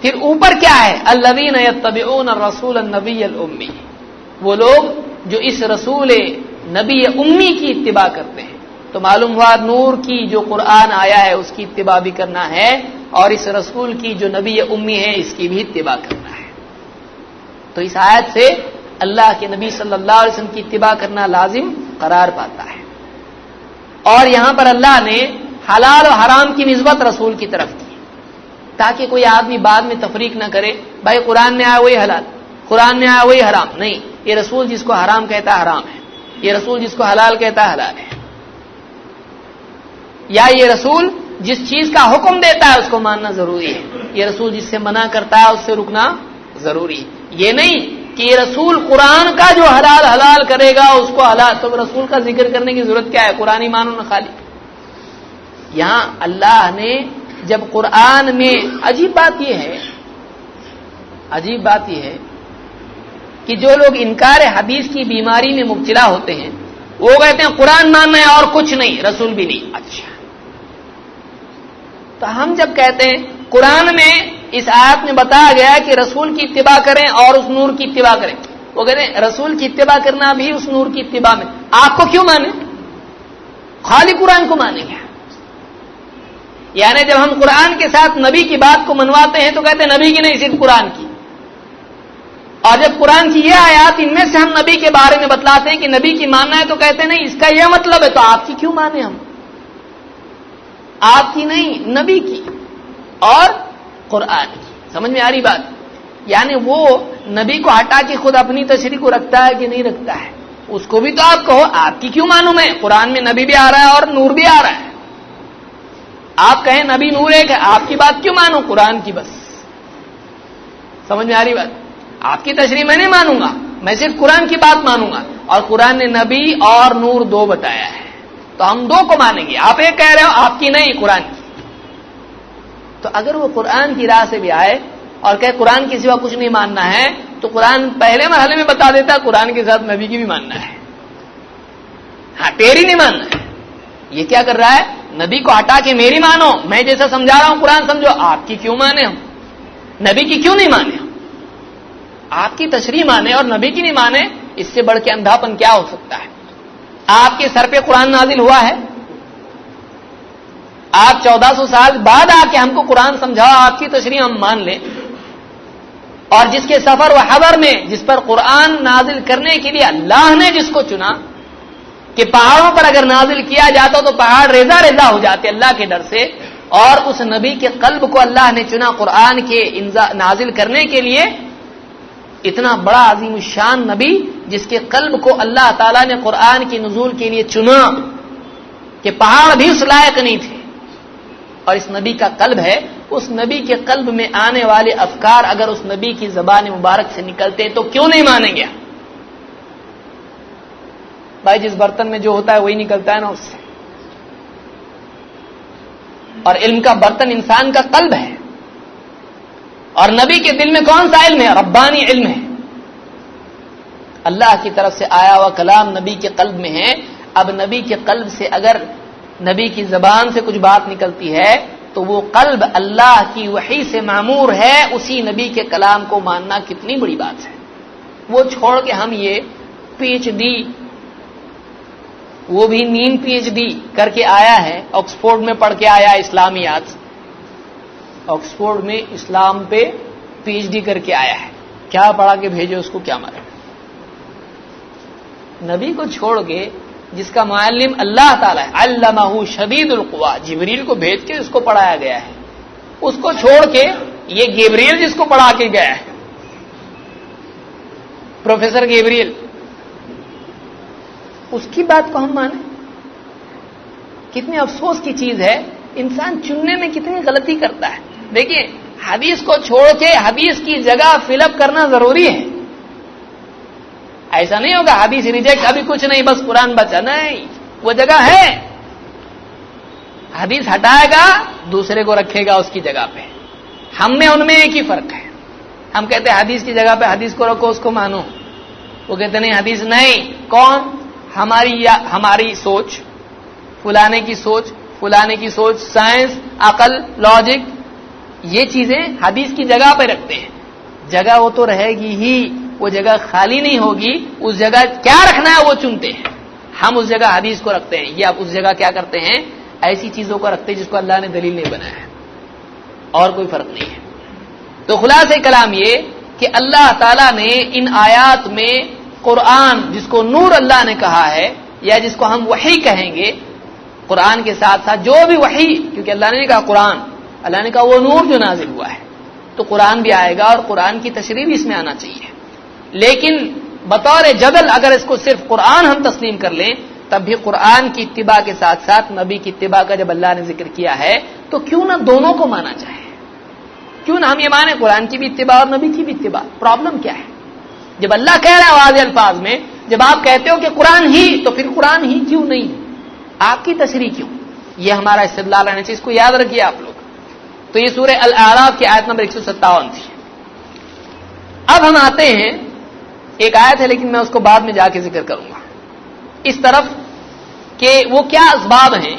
پھر اوپر کیا ہے؟ الذین یتبعون الرسول النبی الامی، وہ لوگ جو اس رسول نبی امی کی اتباع کرتے ہیں. تو معلوم ہوا نور کی جو قرآن آیا ہے اس کی اتباع بھی کرنا ہے اور اس رسول کی جو نبی امی ہے اس کی بھی اتباع کرنا ہے. تو اس آیت سے اللہ کے نبی صلی اللہ علیہ وسلم کی اتباع کرنا لازم قرار پاتا ہے. اور یہاں پر اللہ نے حلال و حرام کی نسبت رسول کی طرف کی تاکہ کوئی آدمی بعد میں تفریق نہ کرے، بھائی قرآن میں آیا وہی حلال، قرآن میں آیا وہی حرام. نہیں، یہ رسول جس کو حرام کہتا ہے حرام ہے، یہ رسول جس کو حلال کہتا ہے حلال ہے. یا یہ رسول جس چیز کا حکم دیتا ہے اس کو ماننا ضروری ہے، یہ رسول جس سے منع کرتا ہے اس سے رکنا ضروری ہے. یہ نہیں کہ یہ رسول قرآن کا جو حلال کرے گا اس کو حلال، تو رسول کا ذکر کرنے کی ضرورت کیا ہے؟ قرآن ہی مانو نہ خالی. یہاں اللہ نے جب قرآن میں عجیب بات یہ ہے کہ جو لوگ انکار حدیث کی بیماری میں مبتلا ہوتے ہیں وہ کہتے ہیں قرآن ماننا ہے اور کچھ نہیں، رسول بھی نہیں. اچھا، تو ہم جب کہتے ہیں قرآن میں اس آیت میں بتایا گیا کہ رسول کی اتباع کریں اور اس نور کی اتباع کریں، وہ کہتے ہیں رسول کی اتباع کرنا بھی اس نور کی اتباع میں، آپ کو کیوں مانیں؟ خالی قرآن کو مانیں گے. یعنی جب ہم قرآن کے ساتھ نبی کی بات کو منواتے ہیں تو کہتے ہیں نبی کی نہیں، صرف قرآن کی. اور جب قرآن کی یہ آیات ان میں سے ہم نبی کے بارے میں بتلاتے ہیں کہ نبی کی ماننا ہے تو کہتے ہیں نہیں، اس کا یہ مطلب ہے، تو آپ کی کیوں مانیں ہم؟ آپ کی نہیں، نبی کی اور قرآن کی. سمجھ میں آ رہی بات؟ یعنی وہ نبی کو ہٹا کے خود اپنی تشریح کو رکھتا ہے کہ نہیں رکھتا ہے، اس کو بھی تو آپ کہو. آپ کی کیوں مانوں میں؟ قرآن میں نبی بھی آ رہا ہے اور نور بھی آ رہا ہے. آپ کہیں نبی نور ایک ہے، آپ کی بات کیوں مانو؟ قرآن کی بس. سمجھ میں آ رہی بات؟ آپ کی تشریح میں نہیں مانوں گا، میں صرف قرآن کی بات مانوں گا، اور قرآن نے نبی اور نور دو بتایا ہے، تو ہم دو کو مانیں گے. آپ ایک کہہ رہے ہو، آپ کی نہیں، قرآن کی. تو اگر وہ قرآن کی راہ سے بھی آئے اور کہ قرآن کے سوا کچھ نہیں ماننا ہے، تو قرآن پہلے مرحلے میں بتا دیتا قرآن کے ساتھ نبی کی بھی ماننا ہے. ہاں تیری نہیں ماننا ہے. یہ کیا کر رہا ہے؟ نبی کو ہٹا کے میری مانو، میں جیسا سمجھا رہا ہوں قرآن سمجھو. آپ کی کیوں مانے ہم؟ نبی کی کیوں نہیں مانے ہم؟ آپ کی تشریح مانے اور نبی کی نہیں مانے، اس سے بڑھ کے اندھاپن کیا ہو سکتا ہے؟ آپ کے سر پہ قرآن نازل ہوا ہے، آپ 1400 سال بعد آ کے ہم کو قرآن سمجھاؤ، آپ کی تشریح ہم مان لیں. اور جس کے سفر و حضر میں جس پر قرآن نازل کرنے کے لیے اللہ نے جس کو چنا کہ پہاڑوں پر اگر نازل کیا جاتا تو پہاڑ ریزہ ریزہ ہو جاتے اللہ کے ڈر سے، اور اس نبی کے قلب کو اللہ نے چنا قرآن کے نازل کرنے کے لیے. اتنا بڑا عظیم الشان نبی جس کے قلب کو اللہ تعالیٰ نے قرآن کی نزول کے لیے چنا کہ پہاڑ بھی اس لائق نہیں تھے، اور اس نبی کا قلب ہے. اس نبی کے قلب میں آنے والے افکار اگر اس نبی کی زبان مبارک سے نکلتے تو کیوں نہیں مانیں گے؟ بھائی جس برتن میں جو ہوتا ہے وہی نکلتا ہے نا اس سے. اور علم کا برتن انسان کا قلب ہے، اور نبی کے دل میں کون سا علم ہے؟ ربانی علم ہے، اللہ کی طرف سے آیا ہوا کلام نبی کے قلب میں ہے. اب نبی کے قلب سے اگر نبی کی زبان سے کچھ بات نکلتی ہے تو وہ قلب اللہ کی وحی سے معمور ہے. اسی نبی کے کلام کو ماننا کتنی بڑی بات ہے. وہ چھوڑ کے ہم یہ پی ایچ ڈی، وہ بھی نیم پی ایچ ڈی کر کے آیا ہے، آکسفورڈ میں پڑھ کے آیا اسلامیات، آکسفورڈ میں اسلام پہ پی ایچ ڈی کر کے آیا ہے. کیا پڑھا کے بھیجے اس کو، کیا مارے؟ نبی کو چھوڑ کے جس کا معلم اللہ تعالیٰ ہے، علمہ شدید القوا، جبریل کو بھیج کے اس کو پڑھایا گیا ہے، اس کو چھوڑ کے یہ گیبریل جس کو پڑھا کے گیا ہے، پروفیسر گیبریل، اس کی بات کو ہم مانیں؟ کتنی افسوس کی چیز ہے، انسان چننے میں کتنی غلطی کرتا ہے. دیکھیے حدیث کو چھوڑ کے حدیث کی جگہ فل اپ کرنا ضروری ہے. ایسا نہیں ہوگا حدیث ریجیکٹ، ابھی کچھ نہیں بس قرآن بچا، نہیں، وہ جگہ ہے. حدیث ہٹائے گا دوسرے کو رکھے گا اس کی جگہ پہ. ہم میں ان میں ایک ہی فرق ہے، ہم کہتے ہیں حدیث کی جگہ پہ حدیث کو رکھو، اس کو مانو. وہ کہتے نہیں حدیث نہیں. کون؟ ہماری سوچ، فلانے کی سوچ، فلانے کی سوچ، سائنس، عقل، لاجک، یہ چیزیں حدیث کی جگہ پہ رکھتے ہیں. جگہ وہ تو رہے گی ہی، وہ جگہ خالی نہیں ہوگی. اس جگہ کیا رکھنا ہے وہ چنتے ہیں. ہم اس جگہ حدیث کو رکھتے ہیں، یہ آپ اس جگہ کیا کرتے ہیں؟ ایسی چیزوں کو رکھتے ہیں جس کو اللہ نے دلیل نہیں بنایا ہے، اور کوئی فرق نہیں ہے. تو خلاصہ کلام یہ کہ اللہ تعالیٰ نے ان آیات میں قرآن جس کو نور اللہ نے کہا ہے، یا جس کو ہم وحی کہیں گے، قرآن کے ساتھ ساتھ جو بھی وحی، کیونکہ اللہ نے نہیں کہا قرآن، اللہ نے کہا وہ نور جو نازل ہوا ہے، تو قرآن بھی آئے گا اور قرآن کی تشریح بھی اس میں آنا چاہیے. لیکن بطور جدل اگر اس کو صرف قرآن ہم تسلیم کر لیں، تب بھی قرآن کی اتباع کے ساتھ ساتھ نبی کی اتباع کا جب اللہ نے ذکر کیا ہے تو کیوں نہ دونوں کو مانا جائے؟ کیوں نہ ہم یہ مانیں قرآن کی بھی اتباع اور نبی کی بھی اتباع؟ پرابلم کیا ہے؟ جب اللہ کہہ رہا ہے واضح الفاظ میں، جب آپ کہتے ہو کہ قرآن ہی، تو پھر قرآن ہی کیوں نہیں؟ آپ کی تشریح کیوں؟ یہ ہمارا استدلال رہنا چاہیے، اس کو یاد رکھیے آپ لوگ. تو یہ سورہ الاعراف کی آیت نمبر 157 تھی. اب ہم آتے ہیں، ایک آیت ہے لیکن میں اس کو بعد میں جا کے ذکر کروں گا، اس طرف کہ وہ کیا اسباب ہیں،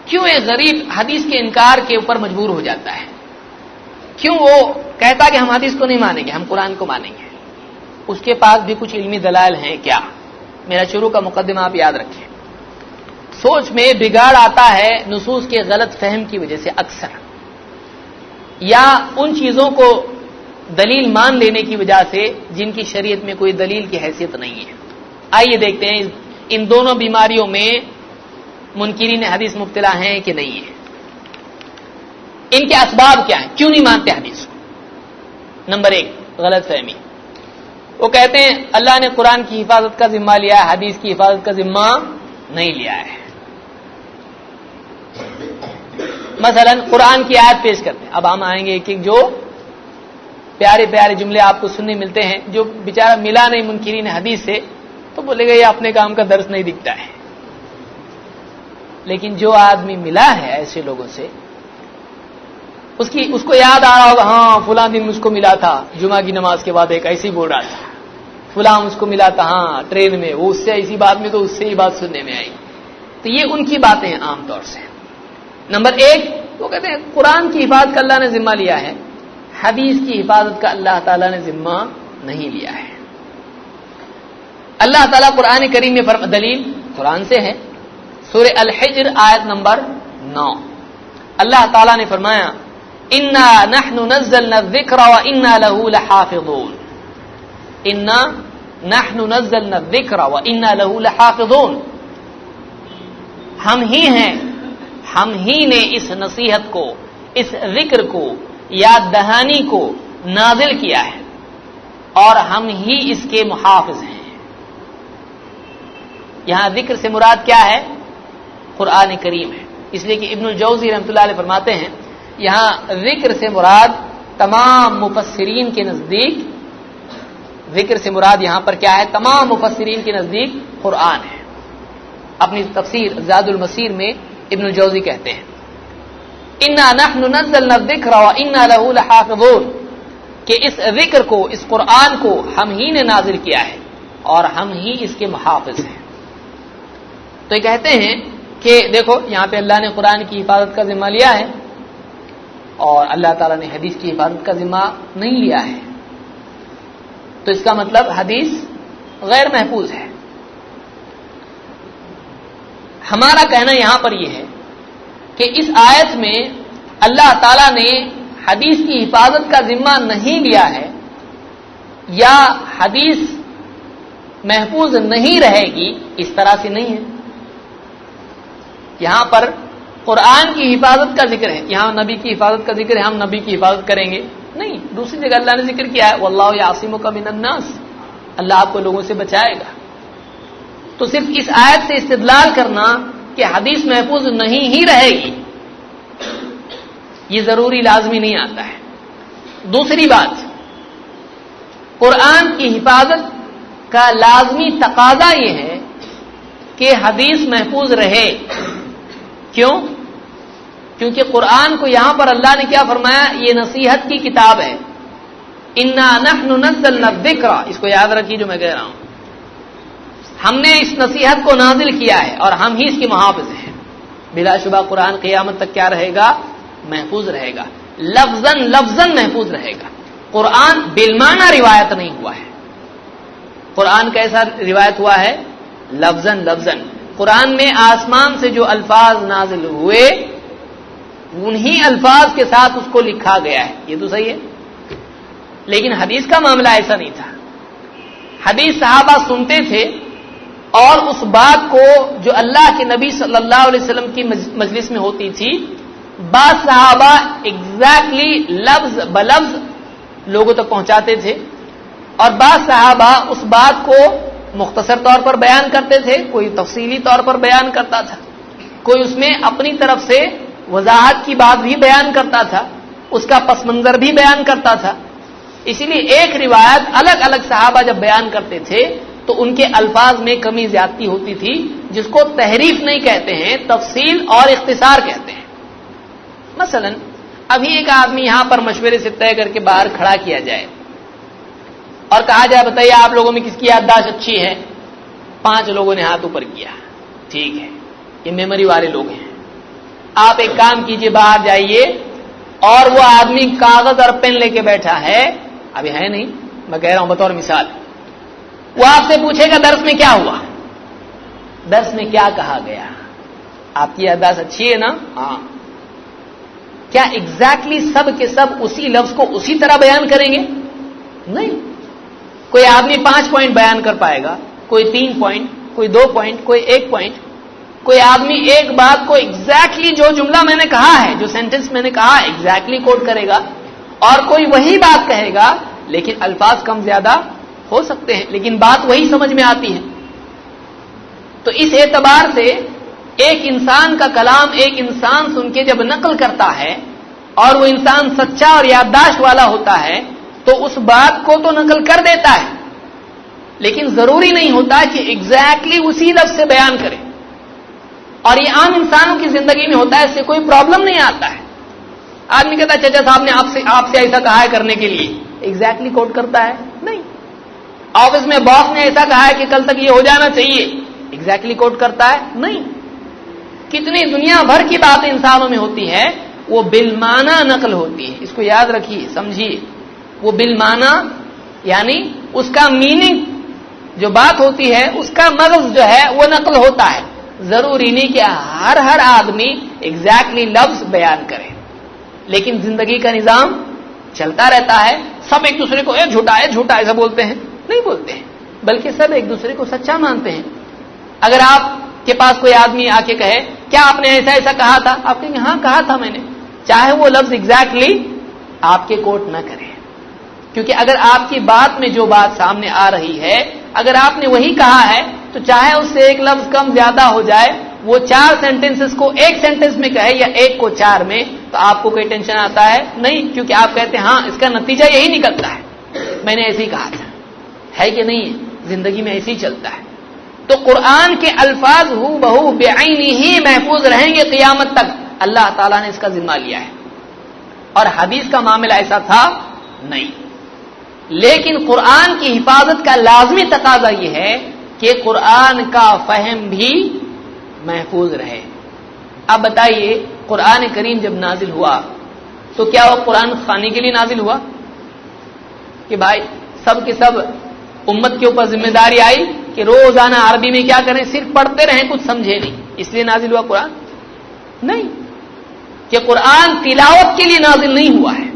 کیوں ایک غریب حدیث کے انکار کے اوپر مجبور ہو جاتا ہے، کیوں وہ کہتا کہ ہم حدیث کو نہیں مانیں گے، ہم قرآن کو مانیں گے. اس کے پاس بھی کچھ علمی دلائل ہیں کیا؟ میرا شروع کا مقدمہ آپ یاد رکھیں. سوچ میں بگاڑ آتا ہے نصوص کے غلط فہم کی وجہ سے اکثر، یا ان چیزوں کو دلیل مان لینے کی وجہ سے جن کی شریعت میں کوئی دلیل کی حیثیت نہیں ہے. آئیے دیکھتے ہیں ان دونوں بیماریوں میں منکرین حدیث مبتلا ہیں کہ نہیں ہے، ان کے اسباب کیا ہیں، کیوں نہیں مانتے حدیث کو. نمبر 1 غلط فہمی. وہ کہتے ہیں اللہ نے قرآن کی حفاظت کا ذمہ لیا ہے، حدیث کی حفاظت کا ذمہ نہیں لیا ہے. مثلا قرآن کی آیت پیش کرتے ہیں، اب ہم آئیں گے کہ جو پیارے پیارے جملے آپ کو سننے ملتے ہیں. جو بیچارہ ملا نہیں منکرین حدیث سے تو بولے گا یہ اپنے کام کا درس نہیں دکھتا ہے. لیکن جو آدمی ملا ہے ایسے لوگوں سے اس کو یاد آ رہا ہوگا ہاں فلاں دن مجھ کو ملا تھا جمعہ کی نماز کے بعد ایک ایسی بول رہا تھا, فلاں مجھ کو ملا تھا ہاں ٹرین میں, وہ اس سے ایسی بات میں تو اس سے ہی بات سننے میں آئی. تو یہ ان کی باتیں ہیں عام طور سے. نمبر ایک وہ کہتے ہیں قرآن کی حفاظت کا اللہ نے ذمہ لیا ہے, حدیث کی حفاظت کا اللہ تعالیٰ نے ذمہ نہیں لیا ہے. اللہ تعالیٰ قرآن کریم میں دلیل قرآن سے ہے. سورہ الحجر آیت نمبر 9 اللہ تعالیٰ نے فرمایا انا نحن نزلنا الذکر وانا له لحافظون. انا نحن نزلنا الذکر وانا له لحافظون. ہم ہی نے اس نصیحت کو, اس ذکر کو, یاد دہانی کو نازل کیا ہے اور ہم ہی اس کے محافظ ہیں. یہاں ذکر سے مراد کیا ہے؟ قرآن کریم ہے. اس لیے کہ ابن الجوزی رحمۃ اللہ علیہ فرماتے ہیں یہاں ذکر سے مراد تمام مفسرین کے نزدیک, ذکر سے مراد یہاں پر کیا ہے؟ تمام مفسرین کے نزدیک قرآن ہے. اپنی تفسیر زاد المسیر میں ابن الجوزی کہتے ہیں انا نحن نزلنا الذکر وانا له لحافظون, کہ اس ذکر کو, اس قرآن کو ہم ہی نے نازل کیا ہے اور ہم ہی اس کے محافظ ہیں. تو یہ کہتے ہیں کہ دیکھو یہاں پہ اللہ نے قرآن کی حفاظت کا ذمہ لیا ہے اور اللہ تعالیٰ نے حدیث کی حفاظت کا ذمہ نہیں لیا ہے. تو اس کا مطلب حدیث غیر محفوظ ہے. ہمارا کہنا یہاں پر یہ ہے کہ اس آیت میں اللہ تعالیٰ نے حدیث کی حفاظت کا ذمہ نہیں لیا ہے یا حدیث محفوظ نہیں رہے گی, اس طرح سے نہیں ہے. یہاں پر قرآن کی حفاظت کا ذکر ہے, یہاں نبی کی حفاظت کا ذکر ہے, ہم نبی کی حفاظت کریں گے نہیں. دوسری جگہ اللہ نے ذکر کیا ہے واللہ یعصمک من الناس, اللہ آپ کو لوگوں سے بچائے گا. تو صرف اس آیت سے استدلال کرنا کہ حدیث محفوظ نہیں ہی رہے گی یہ ضروری لازمی نہیں آتا ہے. دوسری بات, قرآن کی حفاظت کا لازمی تقاضا یہ ہے کہ حدیث محفوظ رہے. کیوں؟ کیونکہ قرآن کو یہاں پر اللہ نے کیا فرمایا؟ یہ نصیحت کی کتاب ہے. انا نحن نزلنا الذکر, اس کو یاد رکھیے جو میں کہہ رہا ہوں, ہم نے اس نصیحت کو نازل کیا ہے اور ہم ہی اس کے محافظ ہیں. بلا شبہ قرآن قیامت تک کیا رہے گا؟ محفوظ رہے گا, لفظاً محفوظ رہے گا. قرآن بالمعنی روایت نہیں ہوا ہے. قرآن کیسا روایت ہوا ہے؟ لفظاً. قرآن میں آسمان سے جو الفاظ نازل ہوئے انہی الفاظ کے ساتھ اس کو لکھا گیا ہے, یہ تو صحیح ہے. لیکن حدیث کا معاملہ ایسا نہیں تھا. حدیث صحابہ سنتے تھے اور اس بات کو جو اللہ کے نبی صلی اللہ علیہ وسلم کی مجلس میں ہوتی تھی, بعض صحابہ ایگزیکٹلی لفظ بلفظ لوگوں تک پہنچاتے تھے اور بعض صحابہ اس بات کو مختصر طور پر بیان کرتے تھے, کوئی تفصیلی طور پر بیان کرتا تھا, کوئی اس میں اپنی طرف سے وضاحت کی بات بھی بیان کرتا تھا, اس کا پس منظر بھی بیان کرتا تھا. اسی لیے ایک روایت الگ الگ صحابہ جب بیان کرتے تھے تو ان کے الفاظ میں کمی زیادتی ہوتی تھی, جس کو تحریف نہیں کہتے ہیں, تفصیل اور اختصار کہتے ہیں. مثلا ابھی ایک آدمی یہاں پر مشورے سے طے کر کے باہر کھڑا کیا جائے اور کہا جائے بتائیے آپ لوگوں میں کس کی یادداشت اچھی ہے؟ 5 لوگوں نے ہاتھ اوپر کیا, ٹھیک ہے, یہ میموری والے لوگ ہیں. آپ ایک کام کیجئے, باہر جائیے اور وہ آدمی کاغذ اور پین لے کے بیٹھا ہے, ابھی ہے نہیں, میں کہہ رہا ہوں بطور مثال, وہ آپ سے پوچھے گا درس میں کیا ہوا, درس میں کیا کہا گیا, آپ کی یادداشت اچھی ہے نا؟ ہاں. کیا ایگزیکٹلی سب کے سب اسی لفظ کو اسی طرح بیان کریں گے؟ نہیں. کوئی آدمی 5 پوائنٹ بیان کر پائے گا, کوئی 3 پوائنٹ, کوئی 2 پوائنٹ, کوئی 1 پوائنٹ. کوئی آدمی ایک بات کو ایگزیکٹلی جو جملہ میں نے کہا ہے, جو سینٹنس میں نے کہا ایگزیکٹلی کوٹ کرے گا, اور کوئی وہی بات کہے گا لیکن الفاظ کم زیادہ ہو سکتے ہیں, لیکن بات وہی سمجھ میں آتی ہے. تو اس اعتبار سے ایک انسان کا کلام ایک انسان سن کے جب نقل کرتا ہے اور وہ انسان سچا اور یادداشت والا ہوتا ہے تو اس بات کو تو نقل کر دیتا ہے، لیکن ضروری نہیں ہوتا کہ ایگزیکٹلی اسی لفظ سے بیان کرے. اور یہ عام انسانوں کی زندگی میں ہوتا ہے، اس سے کوئی پرابلم نہیں آتا ہے. آدمی کہتا ہے چچا صاحب نے آپ سے ایسا کہا ہے کرنے کے لیے، ایگزیکٹلی کوٹ کرتا ہے؟ نہیں. آفس میں باس نے ایسا کہا ہے کہ کل تک یہ ہو جانا چاہیے، ایگزیکٹلی کوٹ کرتا ہے؟ نہیں. کتنی دنیا بھر کی باتیں انسانوں میں ہوتی ہے، وہ بالمعنی نقل ہوتی ہے. اس کو یاد رکھیے، سمجھیے. وہ بالمعنی یعنی اس کا میننگ جو بات ہوتی ہے، اس کا مغز جو ہے وہ نقل ہوتا ہے. ضروری نہیں کہ ہر آدمی ایگزیکٹلی لفظ بیان کرے، لیکن زندگی کا نظام چلتا رہتا ہے. سب ایک دوسرے کو جھوٹا ایسا بولتے ہیں؟ نہیں بولتے ہیں، بلکہ سب ایک دوسرے کو سچا مانتے ہیں. اگر آپ کے پاس کوئی آدمی آ کے کہے کیا آپ نے ایسا کہا تھا، آپ کہیں گے ہاں کہا تھا میں نے، چاہے وہ لفظ ایگزیکٹلی آپ کے کوٹ نہ کرے. کیونکہ اگر آپ کی بات میں جو بات سامنے آ رہی ہے، اگر آپ نے وہی کہا ہے تو چاہے اس سے ایک لفظ کم زیادہ ہو جائے، وہ 4 سینٹنسز کو ایک سینٹنس میں کہے یا ایک کو 4 میں، تو آپ کو کوئی ٹینشن آتا ہے؟ نہیں، کیونکہ آپ کہتے ہیں ہاں اس کا نتیجہ یہی نکلتا ہے، میں نے ایسے ہی کہا تھا. ہے کہ نہیں؟ زندگی میں ایسے ہی چلتا ہے. تو قرآن کے الفاظ ہو بہو بعینی ہی محفوظ رہیں گے قیامت تک، اللہ تعالیٰ نے اس کا ذمہ لیا ہے. اور حدیث کا معاملہ ایسا تھا نہیں. لیکن قرآن کی حفاظت کا لازمی تقاضا یہ ہے کہ قرآن کا فہم بھی محفوظ رہے. اب بتائیے، قرآن کریم جب نازل ہوا تو کیا وہ قرآن خوانی کے لیے نازل ہوا کہ بھائی سب کے سب امت کے اوپر ذمہ داری آئی کہ روزانہ عربی میں کیا کریں، صرف پڑھتے رہیں، کچھ سمجھے نہیں، اس لیے نازل ہوا قرآن؟ نہیں. کہ قرآن تلاوت کے لیے نازل نہیں ہوا ہے.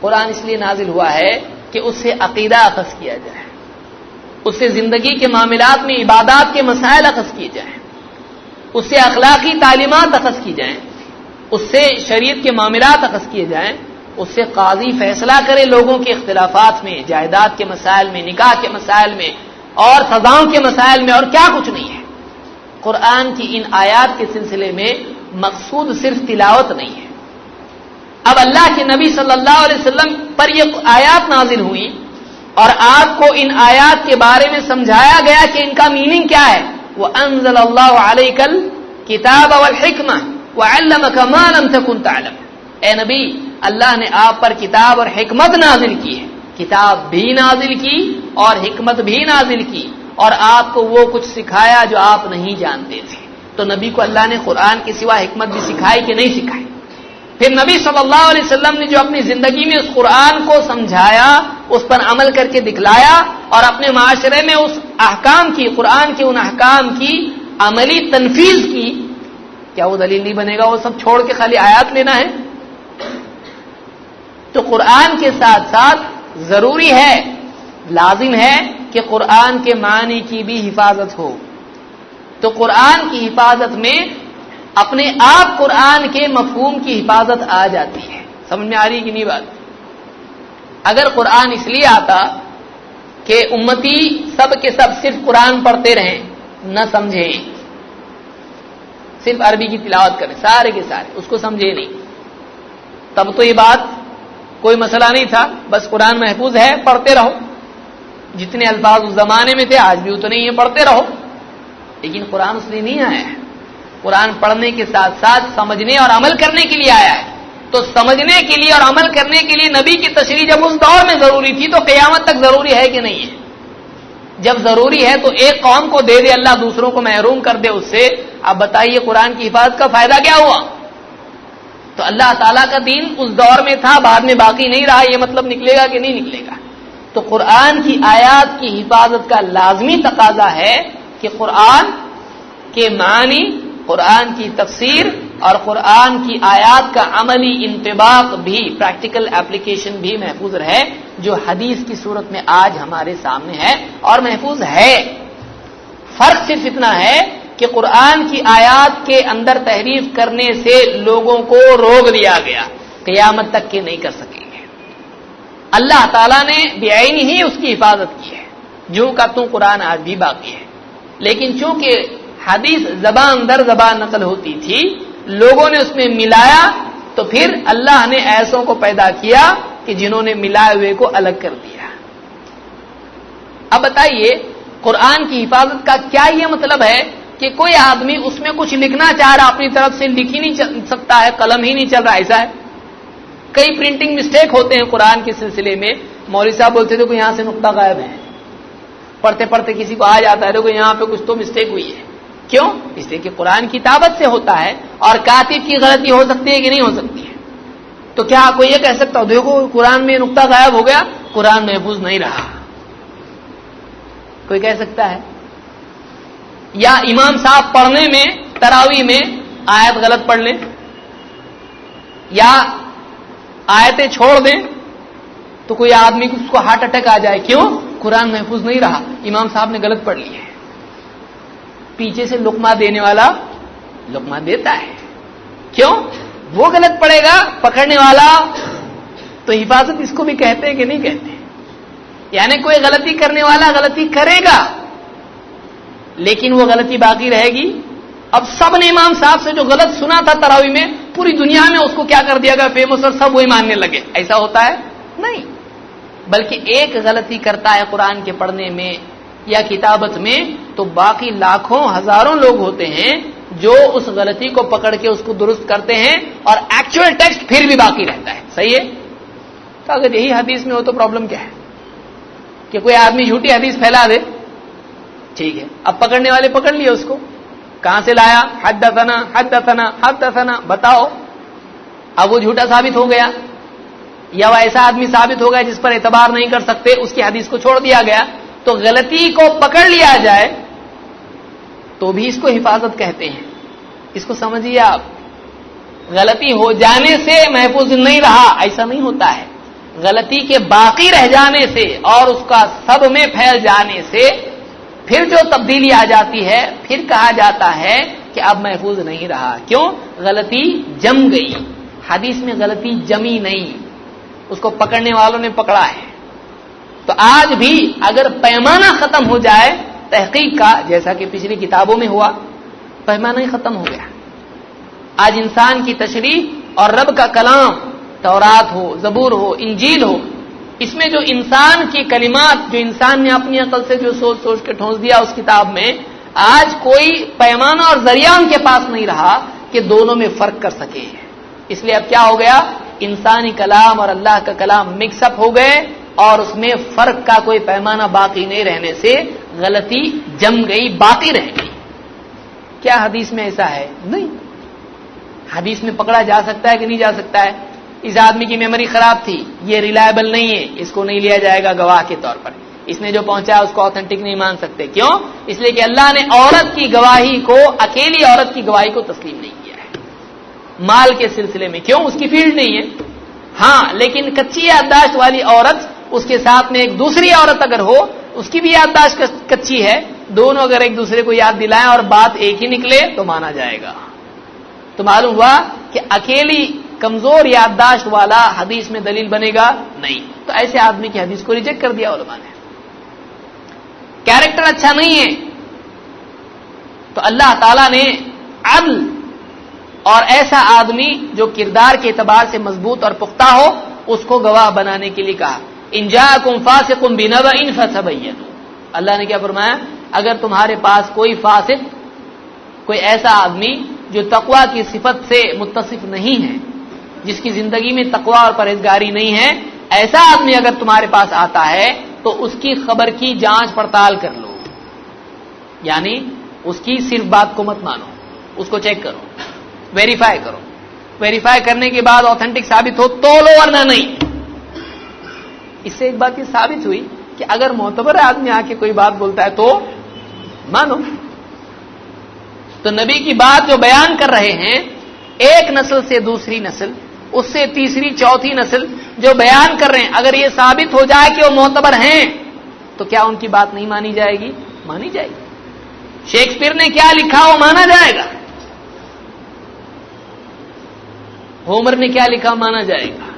قرآن اس لیے نازل ہوا ہے کہ اس سے عقیدہ اخذ کیا جائے، اس سے زندگی کے معاملات میں عبادات کے مسائل اخذ کیے جائیں، اس سے اخلاقی تعلیمات اخذ کی جائیں، اس سے شریعت کے معاملات اخذ کیے جائیں، اس سے قاضی فیصلہ کرے لوگوں کے اختلافات میں، جائیداد کے مسائل میں، نکاح کے مسائل میں، اور سزاؤں کے مسائل میں، اور کیا کچھ نہیں ہے. قرآن کی ان آیات کے سلسلے میں مقصود صرف تلاوت نہیں ہے. اب اللہ کے نبی صلی اللہ علیہ وسلم پر یہ آیات نازل ہوئی اور آپ کو ان آیات کے بارے میں سمجھایا گیا کہ ان کا میننگ کیا ہے. وَأَنزَلَ اللَّهُ عَلَيْكَ الْكِتَابَ وَالْحِكْمَةَ وَعَلَّمَكَ مَا لَمْ تَكُنْ تَعْلَمُ. اے نبی، اللہ نے آپ پر کتاب اور حکمت نازل کی ہے. کتاب بھی نازل کی اور حکمت بھی نازل کی، اور آپ کو وہ کچھ سکھایا جو آپ نہیں جانتے تھے. تو نبی کو اللہ نے قرآن کے سوا حکمت بھی سکھائی کہ نہیں سکھائی؟ پھر نبی صلی اللہ علیہ وسلم نے جو اپنی زندگی میں اس قرآن کو سمجھایا، اس پر عمل کر کے دکھلایا، اور اپنے معاشرے میں اس احکام کی، قرآن کے ان احکام کی عملی تنفیذ کی، کیا وہ دلیل نہیں بنے گا وہ سب چھوڑ کے خالی آیات لینا ہے؟ تو قرآن کے ساتھ ساتھ ضروری ہے، لازم ہے کہ قرآن کے معنی کی بھی حفاظت ہو. تو قرآن کی حفاظت میں اپنے آپ قرآن کے مفہوم کی حفاظت آ جاتی ہے. سمجھ میں آ رہی کہ نہیں بات؟ اگر قرآن اس لیے آتا کہ امتی سب کے سب صرف قرآن پڑھتے رہیں، نہ سمجھیں، صرف عربی کی تلاوت کریں سارے کے سارے، اس کو سمجھے نہیں، تب تو یہ بات کوئی مسئلہ نہیں تھا. بس قرآن محفوظ ہے، پڑھتے رہو، جتنے الفاظ اس زمانے میں تھے آج بھی اتنے ہی ہیں، پڑھتے رہو. لیکن قرآن اس لیے نہیں آیا ہے. قرآن پڑھنے کے ساتھ ساتھ سمجھنے اور عمل کرنے کے لیے آیا ہے. تو سمجھنے کے لیے اور عمل کرنے کے لیے نبی کی تشریح جب اس دور میں ضروری تھی تو قیامت تک ضروری ہے کہ نہیں ہے؟ جب ضروری ہے تو ایک قوم کو دے دے اللہ، دوسروں کو محروم کر دے اس سے. اب بتائیے قرآن کی حفاظت کا فائدہ کیا ہوا؟ تو اللہ تعالیٰ کا دین اس دور میں تھا، بعد میں باقی نہیں رہا، یہ مطلب نکلے گا کہ نہیں نکلے گا؟ تو قرآن کی آیات کی حفاظت کا لازمی تقاضا ہے کہ قرآن کے معنی، قرآن کی تفسیر اور قرآن کی آیات کا عملی انطباق بھی، پریکٹیکل اپلیکیشن بھی محفوظ رہے، جو حدیث کی صورت میں آج ہمارے سامنے ہے اور محفوظ ہے. فرق صرف اتنا ہے کہ قرآن کی آیات کے اندر تحریف کرنے سے لوگوں کو روک دیا گیا، قیامت تک کے نہیں کر سکیں گے. اللہ تعالیٰ نے بعین ہی اس کی حفاظت کی ہے، جو کا توں قرآن آج بھی باقی ہے. لیکن چونکہ حدیث زبان در زبان نقل ہوتی تھی، لوگوں نے اس میں ملایا، تو پھر اللہ نے ایسوں کو پیدا کیا کہ جنہوں نے ملائے ہوئے کو الگ کر دیا۔ اب بتائیے قرآن کی حفاظت کا کیا یہ مطلب ہے کہ کوئی آدمی اس میں کچھ لکھنا چاہ رہا اپنی طرف سے لکھ ہی نہیں سکتا ہے، قلم ہی نہیں چل رہا، ایسا ہے؟ کئی پرنٹنگ مسٹیک ہوتے ہیں قرآن کے سلسلے میں، مولوی صاحب بولتے تھے کہ یہاں سے نقطہ غائب ہے، پڑھتے پڑھتے کسی کو آ جاتا ہے دیکھو یہاں پہ کچھ تو مسٹیک ہوئی ہے۔ کیوں؟ اس لیے کہ قرآن کتابت سے ہوتا ہے اور کاتب کی غلطی ہو سکتی ہے کہ نہیں ہو سکتی ہے؟ تو کیا کوئی یہ کہہ سکتا ہو دیکھو قرآن میں نقطہ غائب ہو گیا، قرآن محفوظ نہیں رہا؟ کوئی کہہ سکتا ہے؟ یا امام صاحب پڑھنے میں تراویح میں آیت غلط پڑھ لیں یا آیتیں چھوڑ دیں تو کوئی آدمی کو اس کو ہارٹ اٹیک آ جائے، کیوں؟ قرآن محفوظ نہیں رہا، امام صاحب نے غلط پڑھ لی ہے۔ پیچھے سے لقمہ دینے والا لقمہ دیتا ہے، کیوں؟ وہ غلط پڑے گا، پکڑنے والا تو حفاظت اس کو بھی کہتے ہیں کہ نہیں کہتے؟ یعنی کوئی غلطی کرنے والا غلطی کرے گا لیکن وہ غلطی باقی رہے گی۔ اب سب نے امام صاحب سے جو غلط سنا تھا تراویح میں، پوری دنیا میں اس کو کیا کر دیا گیا فیمس، اور سب وہی ماننے لگے، ایسا ہوتا ہے؟ نہیں، بلکہ ایک غلطی کرتا ہے قرآن کے پڑھنے میں یا کتابت میں تو باقی لاکھوں ہزاروں لوگ ہوتے ہیں جو اس غلطی کو پکڑ کے اس کو درست کرتے ہیں اور ایکچوئل ٹیکسٹ پھر بھی باقی رہتا ہے۔ صحیح ہے؟ تو اگر یہی حدیث میں ہو تو پرابلم کیا ہے کہ کوئی آدمی جھوٹی حدیث پھیلا دے؟ ٹھیک ہے، اب پکڑنے والے پکڑ لیے اس کو، کہاں سے لایا؟ حدثنا حدثنا حدثنا، بتاؤ۔ اب وہ جھوٹا ثابت ہو گیا یا وہ ایسا آدمی ثابت ہو گیا جس پر اعتبار نہیں کر سکتے، اس کی حدیث کو چھوڑ دیا گیا، تو غلطی کو پکڑ لیا جائے تو بھی اس کو حفاظت کہتے ہیں۔ اس کو سمجھیے آپ، غلطی ہو جانے سے محفوظ نہیں رہا، ایسا نہیں ہوتا ہے۔ غلطی کے باقی رہ جانے سے اور اس کا سب میں پھیل جانے سے پھر جو تبدیلی آ جاتی ہے پھر کہا جاتا ہے کہ اب محفوظ نہیں رہا۔ کیوں؟ غلطی جم گئی، حدیث میں غلطی جمی نہیں، اس کو پکڑنے والوں نے پکڑا ہے۔ تو آج بھی اگر پیمانہ ختم ہو جائے تحقیق کا، جیسا کہ پچھلی کتابوں میں ہوا، پیمانہ ہی ختم ہو گیا۔ آج انسان کی تشریح اور رب کا کلام، تورات ہو، زبور ہو، انجیل ہو، اس میں جو انسان کی کلمات جو انسان نے اپنی عقل سے جو سوچ سوچ کے ٹھونس دیا اس کتاب میں، آج کوئی پیمانہ اور ذریعہ ان کے پاس نہیں رہا کہ دونوں میں فرق کر سکے۔ اس لیے اب کیا ہو گیا؟ انسانی کلام اور اللہ کا کلام مکس اپ ہو گئے اور اس میں فرق کا کوئی پیمانہ باقی نہیں رہنے سے غلطی جم گئی، باقی رہ گئی۔ کیا حدیث میں ایسا ہے؟ نہیں۔ حدیث میں پکڑا جا سکتا ہے کہ نہیں جا سکتا ہے؟ اس آدمی کی میموری خراب تھی، یہ ریلائبل نہیں ہے، اس کو نہیں لیا جائے گا گواہ کے طور پر، اس نے جو پہنچایا اس کو آتھینٹک نہیں مان سکتے۔ کیوں؟ اس لیے کہ اللہ نے عورت کی گواہی کو، اکیلی عورت کی گواہی کو تسلیم نہیں کیا ہے مال کے سلسلے میں۔ کیوں؟ اس کی فیلڈ نہیں ہے۔ ہاں، لیکن کچی یادداشت والی عورت، اس کے ساتھ میں ایک دوسری عورت اگر ہو، اس کی بھی یادداشت کچی ہے، دونوں اگر ایک دوسرے کو یاد دلائیں اور بات ایک ہی نکلے تو مانا جائے گا۔ تو معلوم ہوا کہ اکیلی کمزور یادداشت والا حدیث میں دلیل بنے گا نہیں، تو ایسے آدمی کی حدیث کو ریجیکٹ کر دیا علماء نے۔ کیریکٹر اچھا نہیں ہے تو اللہ تعالیٰ نے عدل اور ایسا آدمی جو کردار کے اعتبار سے مضبوط اور پختہ ہو اس کو گواہ بنانے کے لیے کہا، ان جاءکم فاسق بنبأ فتبینوا۔ اللہ نے کیا فرمایا؟ اگر تمہارے پاس کوئی فاسق، کوئی ایسا آدمی جو تقوی کی صفت سے متصف نہیں ہے، جس کی زندگی میں تقوی اور پرہیزگاری نہیں ہے، ایسا آدمی اگر تمہارے پاس آتا ہے تو اس کی خبر کی جانچ پڑتال کر لو، یعنی اس کی صرف بات کو مت مانو، اس کو چیک کرو، ویریفائی کرو، ویریفائی کرنے کے بعد آتھینٹک ثابت ہو تو لو ورنہ نہیں۔ اس سے ایک بات یہ ثابت ہوئی کہ اگر معتبر آدمی آ کے کوئی بات بولتا ہے تو مانو۔ تو نبی کی بات جو بیان کر رہے ہیں، ایک نسل سے دوسری نسل، اس سے تیسری چوتھی نسل جو بیان کر رہے ہیں، اگر یہ ثابت ہو جائے کہ وہ معتبر ہیں تو کیا ان کی بات نہیں مانی جائے گی؟ مانی جائے گی۔ شیکسپیئر نے کیا لکھا وہ مانا جائے گا، ہومر نے کیا لکھا مانا جائے گا،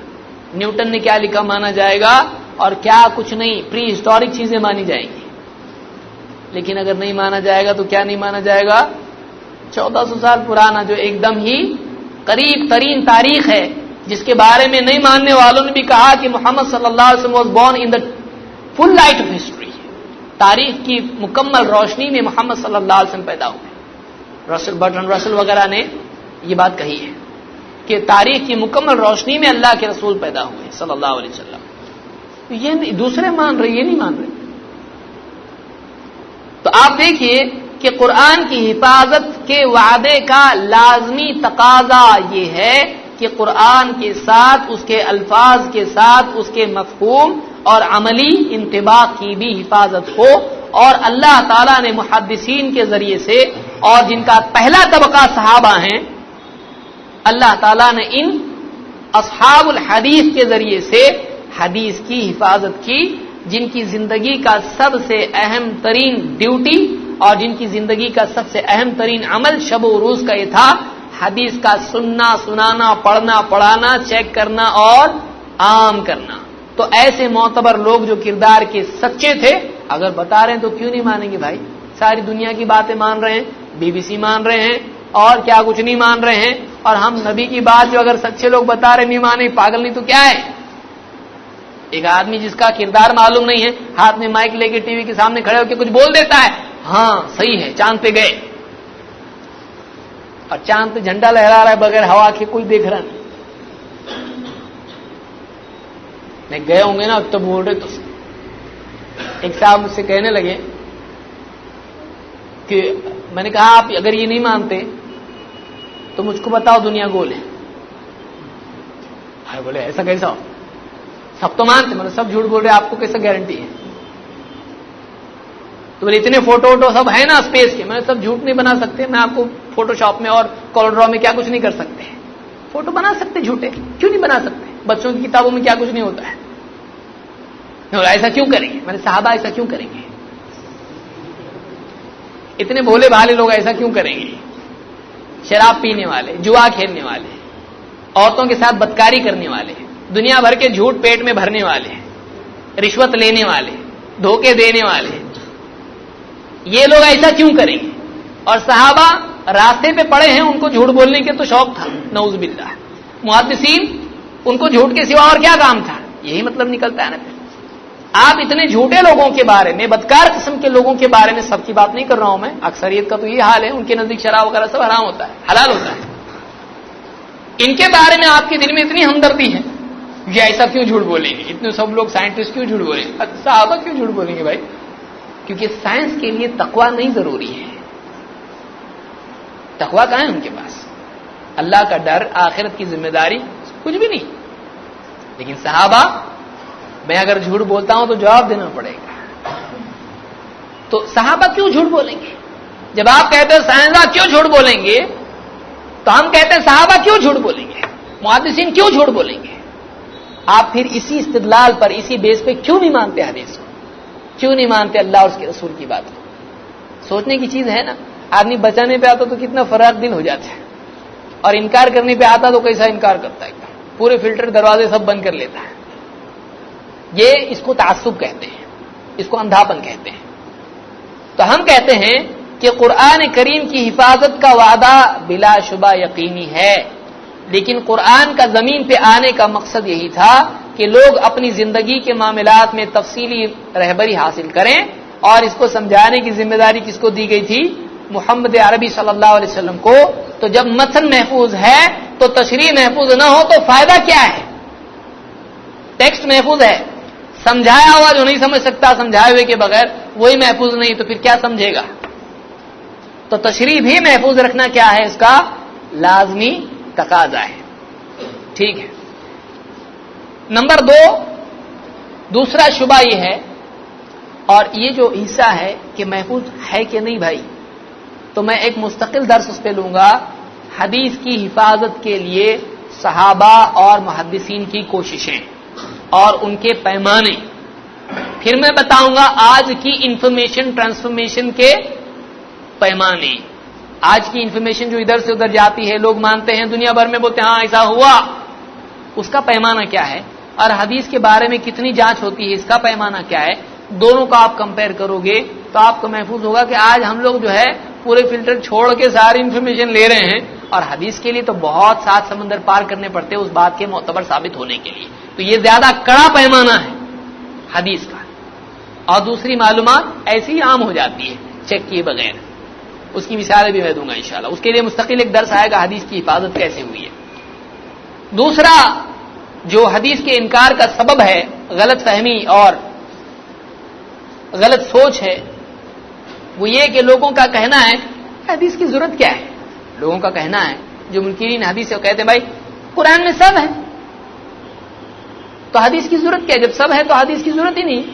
نیوٹن نے کیا لکھا مانا جائے گا، اور کیا کچھ نہیں، پری ہسٹورک چیزیں مانی جائیں گی۔ لیکن اگر نہیں مانا جائے گا تو کیا نہیں مانا جائے گا؟ 1400 سال پرانا جو ایک دم ہی قریب ترین تاریخ ہے، جس کے بارے میں نہیں ماننے والوں نے بھی کہا کہ محمد صلی اللہ علیہ وسلم was born in the full light of history, تاریخ کی مکمل روشنی میں محمد صلی اللہ علیہ وسلم پیدا ہوئے. برٹرن رسل وغیرہ نے یہ بات کہی ہے کہ تاریخ کی مکمل روشنی میں اللہ کے رسول پیدا ہوئے صلی اللہ علیہ وسلم. یہ دوسرے مان رہے، یہ نہیں مان رہے. تو آپ دیکھیے کہ قرآن کی حفاظت کے وعدے کا لازمی تقاضا یہ ہے کہ قرآن کے ساتھ، اس کے الفاظ کے ساتھ، اس کے مفہوم اور عملی انطباق کی بھی حفاظت ہو. اور اللہ تعالیٰ نے محدثین کے ذریعے سے، اور جن کا پہلا طبقہ صحابہ ہیں، اللہ تعالیٰ نے ان اصحاب الحدیث کے ذریعے سے حدیث کی حفاظت کی، جن کی زندگی کا سب سے اہم ترین ڈیوٹی اور جن کی زندگی کا سب سے اہم ترین عمل شب و روز کا یہ تھا حدیث کا سننا، سنانا، پڑھنا، پڑھانا، چیک کرنا اور عام کرنا. تو ایسے معتبر لوگ جو کردار کے سچے تھے، اگر بتا رہے ہیں تو کیوں نہیں مانیں گے بھائی؟ ساری دنیا کی باتیں مان رہے ہیں، BBC مان رہے ہیں اور کیا کچھ نہیں مان رہے ہیں، اور ہم نبی کی بات جو اگر سچے لوگ بتا رہے نہیں مانے، پاگل نہیں تو کیا ہے؟ ایک آدمی جس کا کردار معلوم نہیں ہے، ہاتھ میں مائک لے کے ٹی وی کے سامنے کھڑے ہو کے کچھ بول دیتا ہے، ہاں صحیح ہے چاند پہ گئے، اور چاند پہ جھنڈا لہرا رہا ہے بغیر ہوا کے، کوئی دیکھ رہا نہیں گئے ہوں گے نا تو بول رہے. تو ایک صاحب مجھ سے کہنے لگے کہ میں نے کہا آپ اگر یہ نہیں مانتے تو مجھ کو بتاؤ دنیا گول ہے. بولے ایسا کیسا ہو؟ سب تو مانتے، میں نے سب جھوٹ بول رہے، آپ کو کیسا گارنٹی ہے؟ تو بولے اتنے فوٹو ووٹو سب ہے نا اسپیس کے. میں نے سب جھوٹ نہیں بنا سکتے، میں آپ کو فوٹو شاپ میں اور کالر ڈرا میں کیا کچھ نہیں کر سکتے. فوٹو بنا سکتے جھوٹے، کیوں نہیں بنا سکتے؟ بچوں کی کتابوں میں کیا کچھ نہیں ہوتا ہے. ایسا کیوں کریں گے؟ میں نے صحابہ ایسا کیوں کریں گے؟ اتنے بھولے بھالے لوگ ایسا کیوں کریں گے؟ شراب پینے والے، جوا کھیلنے والے، عورتوں کے ساتھ بدکاری کرنے والے، دنیا بھر کے جھوٹ پیٹ میں بھرنے والے، رشوت لینے والے، دھوکے دینے والے، یہ لوگ ایسا کیوں کریں گے؟ اور صحابہ راستے پہ پڑے ہیں، ان کو جھوٹ بولنے کے تو شوق تھا، نعوذ باللہ. محدثین ان کو جھوٹ کے سوا اور کیا کام تھا؟ یہی مطلب نکلتا ہے نا. آپ اتنے جھوٹے لوگوں کے بارے میں، بدکار قسم کے لوگوں کے بارے میں، سب کی بات نہیں کر رہا ہوں میں، اکثریت کا تو یہ حال ہے، ان کے نزدیک شراب وغیرہ سب حرام ہوتا ہے، حلال ہوتا ہے. ان کے بارے میں آپ کے دل میں اتنی ہمدردی ہے، یہ ایسا کیوں جھوٹ بولیں گے؟ اتنے سب لوگ سائنٹسٹ کیوں جھوٹ بولیں گے؟ صحابہ کیوں جھوٹ بولیں گے بھائی؟ کیونکہ سائنس کے لیے تقویٰ نہیں ضروری ہے. تقویٰ کہاں ہے ان کے پاس؟ اللہ کا ڈر، آخرت کی ذمہ داری، کچھ بھی نہیں. لیکن صحابہ، میں اگر جھوٹ بولتا ہوں تو جواب دینا پڑے گا. تو صحابہ کیوں جھوٹ بولیں گے؟ جب آپ کہتے ہیں سائنسداں کیوں جھوٹ بولیں گے، تو ہم کہتے ہیں صحابہ کیوں جھوٹ بولیں گے، محدثین کیوں جھوٹ بولیں گے. آپ پھر اسی استدلال پر، اسی بیس پہ کیوں نہیں مانتے حدیث کو؟ کیوں نہیں مانتے اللہ اور اس کے رسول کی بات کو؟ سوچنے کی چیز ہے نا. آدمی بچانے پہ آتا تو کتنا فراغ دل ہو جاتا ہے، اور انکار کرنے پہ آتا تو کیسا انکار کرتا ہے، پورے فلٹر دروازے سب بند کر لیتا ہے. یہ اس کو تعصب کہتے ہیں، اس کو اندھاپن کہتے ہیں. تو ہم کہتے ہیں کہ قرآن کریم کی حفاظت کا وعدہ بلا شبہ یقینی ہے، لیکن قرآن کا زمین پہ آنے کا مقصد یہی تھا کہ لوگ اپنی زندگی کے معاملات میں تفصیلی رہبری حاصل کریں، اور اس کو سمجھانے کی ذمہ داری کس کو دی گئی تھی؟ محمد عربی صلی اللہ علیہ وسلم کو. تو جب متن محفوظ ہے تو تشریح محفوظ نہ ہو تو فائدہ کیا ہے؟ ٹیکسٹ محفوظ ہے، سمجھایا ہوا جو نہیں سمجھ سکتا سمجھائے ہوئے کے بغیر، وہی محفوظ نہیں، تو پھر کیا سمجھے گا؟ تو تشریح بھی محفوظ رکھنا کیا ہے؟ اس کا لازمی تقاضا ہے. ٹھیک ہے. نمبر 2، دوسرا شبہ یہ ہے، اور یہ جو حصہ ہے کہ محفوظ ہے کہ نہیں بھائی، تو میں ایک مستقل درس اس پہ لوں گا، حدیث کی حفاظت کے لیے صحابہ اور محدثین کی کوششیں اور ان کے پیمانے. پھر میں بتاؤں گا آج کی انفارمیشن ٹرانسفارمیشن کے پیمانے. آج کی انفارمیشن جو ادھر سے ادھر جاتی ہے، لوگ مانتے ہیں، دنیا بھر میں بولتے ہیں ہاں ایسا ہوا، اس کا پیمانہ کیا ہے؟ اور حدیث کے بارے میں کتنی جانچ ہوتی ہے، اس کا پیمانہ کیا ہے؟ دونوں کا آپ کمپیئر کرو گے تو آپ کو محفوظ ہوگا کہ آج ہم لوگ جو ہے پورے فلٹر چھوڑ کے ساری انفارمیشن لے رہے ہیں، اور حدیث کے لیے تو بہت سات سمندر پار کرنے پڑتے ہیں اس بات کے معتبر ثابت ہونے کے لیے. تو یہ زیادہ کڑا پیمانہ ہے حدیث کا. اور دوسری معلومات ایسی ہی عام ہو جاتی ہے چیک کیے بغیر. اس کی مثالیں بھی میں دوں گا انشاءاللہ. اس کے لیے مستقل ایک درس آئے گا حدیث کی حفاظت کیسے ہوئی ہے. دوسرا جو حدیث کے انکار کا سبب ہے غلط فہمی اور غلط سوچ ہے وہ یہ کہ لوگوں کا کہنا ہے حدیث کی ضرورت کیا ہے. لوگوں کا کہنا ہے جو منکرین حدیث ہے وہ کہتے ہیں بھائی قرآن میں سب ہے تو حدیث کی ضرورت کیا ہے. جب سب ہے تو حدیث کی ضرورت ہی نہیں.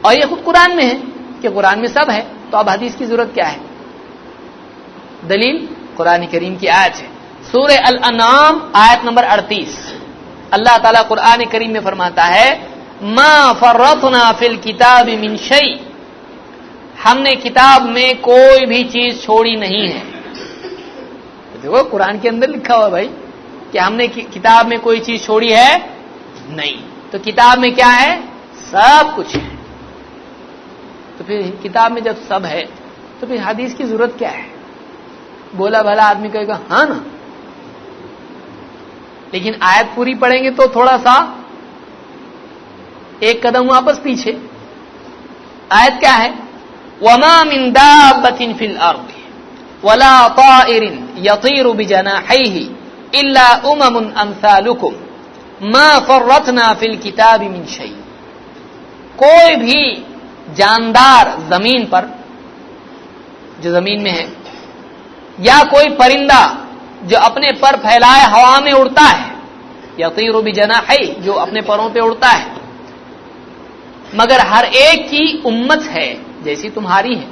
اور یہ خود قرآن میں ہے کہ قرآن میں سب ہے تو اب حدیث کی ضرورت کیا ہے. دلیل قرآن کریم کی آیت ہے سورہ الانعام آیت نمبر 38. اللہ تعالیٰ قرآن کریم میں فرماتا ہے ما فرطنا فی الکتاب من شیء, ہم نے کتاب میں کوئی بھی چیز چھوڑی نہیں ہے. دیکھو قرآن کے اندر لکھا ہوا بھائی کہ ہم نے کتاب میں کوئی چیز چھوڑی ہے نہیں. تو کتاب میں کیا ہے سب کچھ ہے. تو پھر کتاب میں جب سب ہے تو پھر حدیث کی ضرورت کیا ہے. بولا بھلا آدمی کہے گا ہاں نا, لیکن آیت پوری پڑھیں گے تو تھوڑا سا ایک قدم واپس پیچھے. آیت کیا ہے وَمَا مِن دَابَّةٍ فِي الْأَرْضِ وَلَا طَائِرٍ يَطِيرُ بِجَنَاحَيْهِ إِلَّا أُمَمٌ أَمْثَالُكُمْ مَا فَرَّطْنَا فِي الْكِتَابِ مِن شَيْءٍ. کوئی بھی جاندار زمین پر جو زمین میں ہے یا کوئی پرندہ جو اپنے پر پھیلائے ہوا میں اڑتا ہے یطیر بجناحیہ جو اپنے پروں پہ اڑتا ہے مگر ہر ایک کی امت ہے جیسی تمہاری ہے.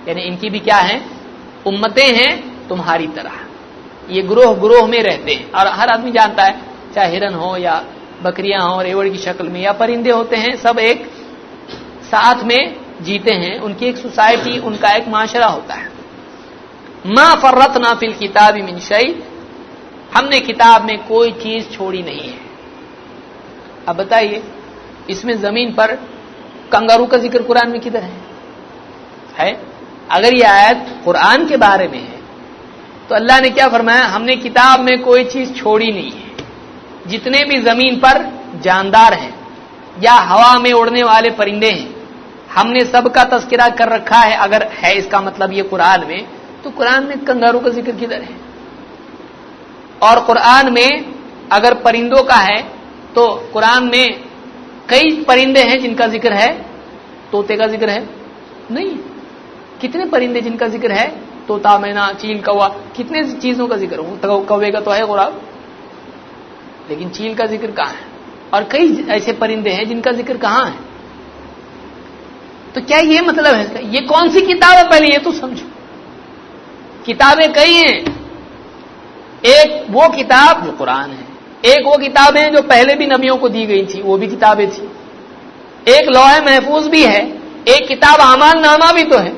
یعنی ان کی بھی کیا ہیں امتیں ہیں تمہاری طرح. یہ گروہ گروہ میں رہتے ہیں اور ہر آدمی جانتا ہے چاہے ہرن ہو یا بکریاں ہوں ریوڑ کی شکل میں یا پرندے ہوتے ہیں سب ایک ساتھ میں جیتے ہیں. ان کی ایک سوسائٹی ان کا ایک معاشرہ ہوتا ہے. ما فرطنا فی الکتاب من شیء, ہم نے کتاب میں کوئی چیز چھوڑی نہیں ہے. اب بتائیے اس میں زمین پر کنگارو کا ذکر قرآن میں کدھر ہے؟ اگر یہ آیت قرآن کے بارے میں ہے تو اللہ نے کیا فرمایا ہم نے کتاب میں کوئی چیز چھوڑی نہیں ہے. جتنے بھی زمین پر جاندار ہیں یا ہوا میں اڑنے والے پرندے ہیں ہم نے سب کا تذکرہ کر رکھا ہے. اگر ہے اس کا مطلب یہ قرآن میں تو قرآن میں کنگارو کا ذکر کدھر ہے؟ اور قرآن میں اگر پرندوں کا ہے تو قرآن میں کئی پرندے ہیں جن کا ذکر ہے. طوطے کا ذکر ہے نہیں. کتنے پرندے جن کا ذکر ہے طوطا مینا چیل کوا, کتنے چیزوں کا ذکر ہو. کوے کا تو ہے غراب لیکن چیل کا ذکر کہاں ہے. اور کئی ایسے پرندے ہیں جن کا ذکر کہاں ہے. تو کیا یہ مطلب ہے یہ کون سی کتاب ہے پہلے یہ تو سمجھو. کتابیں کئی ہیں. ایک وہ کتاب جو قرآن ہے, ایک وہ کتابیں جو پہلے بھی نبیوں کو دی گئی تھی وہ بھی کتابیں تھی, ایک لوح محفوظ بھی ہے, ایک کتاب اعمال نامہ بھی تو ہے.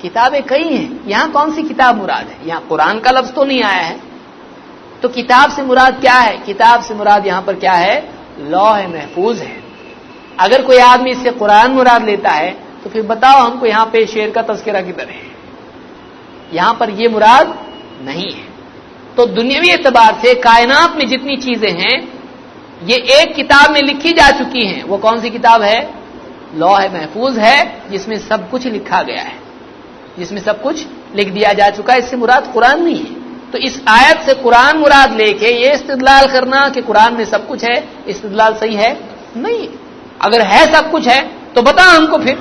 کتابیں کئی ہیں. یہاں کون سی کتاب مراد ہے؟ یہاں قرآن کا لفظ تو نہیں آیا ہے. تو کتاب سے مراد کیا ہے؟ کتاب سے مراد یہاں پر کیا ہے لوح محفوظ ہے. اگر کوئی آدمی اس سے قرآن مراد لیتا ہے تو پھر بتاؤ ہم کو یہاں پہ شعر کا تذکرہ کدھر ہے؟ یہاں پر یہ مراد نہیں ہے. تو دنیاوی اعتبار سے کائنات میں جتنی چیزیں ہیں یہ ایک کتاب میں لکھی جا چکی ہیں. وہ کون سی کتاب ہے؟ لوح محفوظ ہے جس میں سب کچھ لکھا گیا ہے, جس میں سب کچھ لکھ دیا جا چکا ہے. اس سے مراد قرآن نہیں ہے. تو اس آیت سے قرآن مراد لے کے یہ استدلال کرنا کہ قرآن میں سب کچھ ہے استدلال صحیح ہے نہیں. اگر ہے سب کچھ ہے تو بتا ہم کو, پھر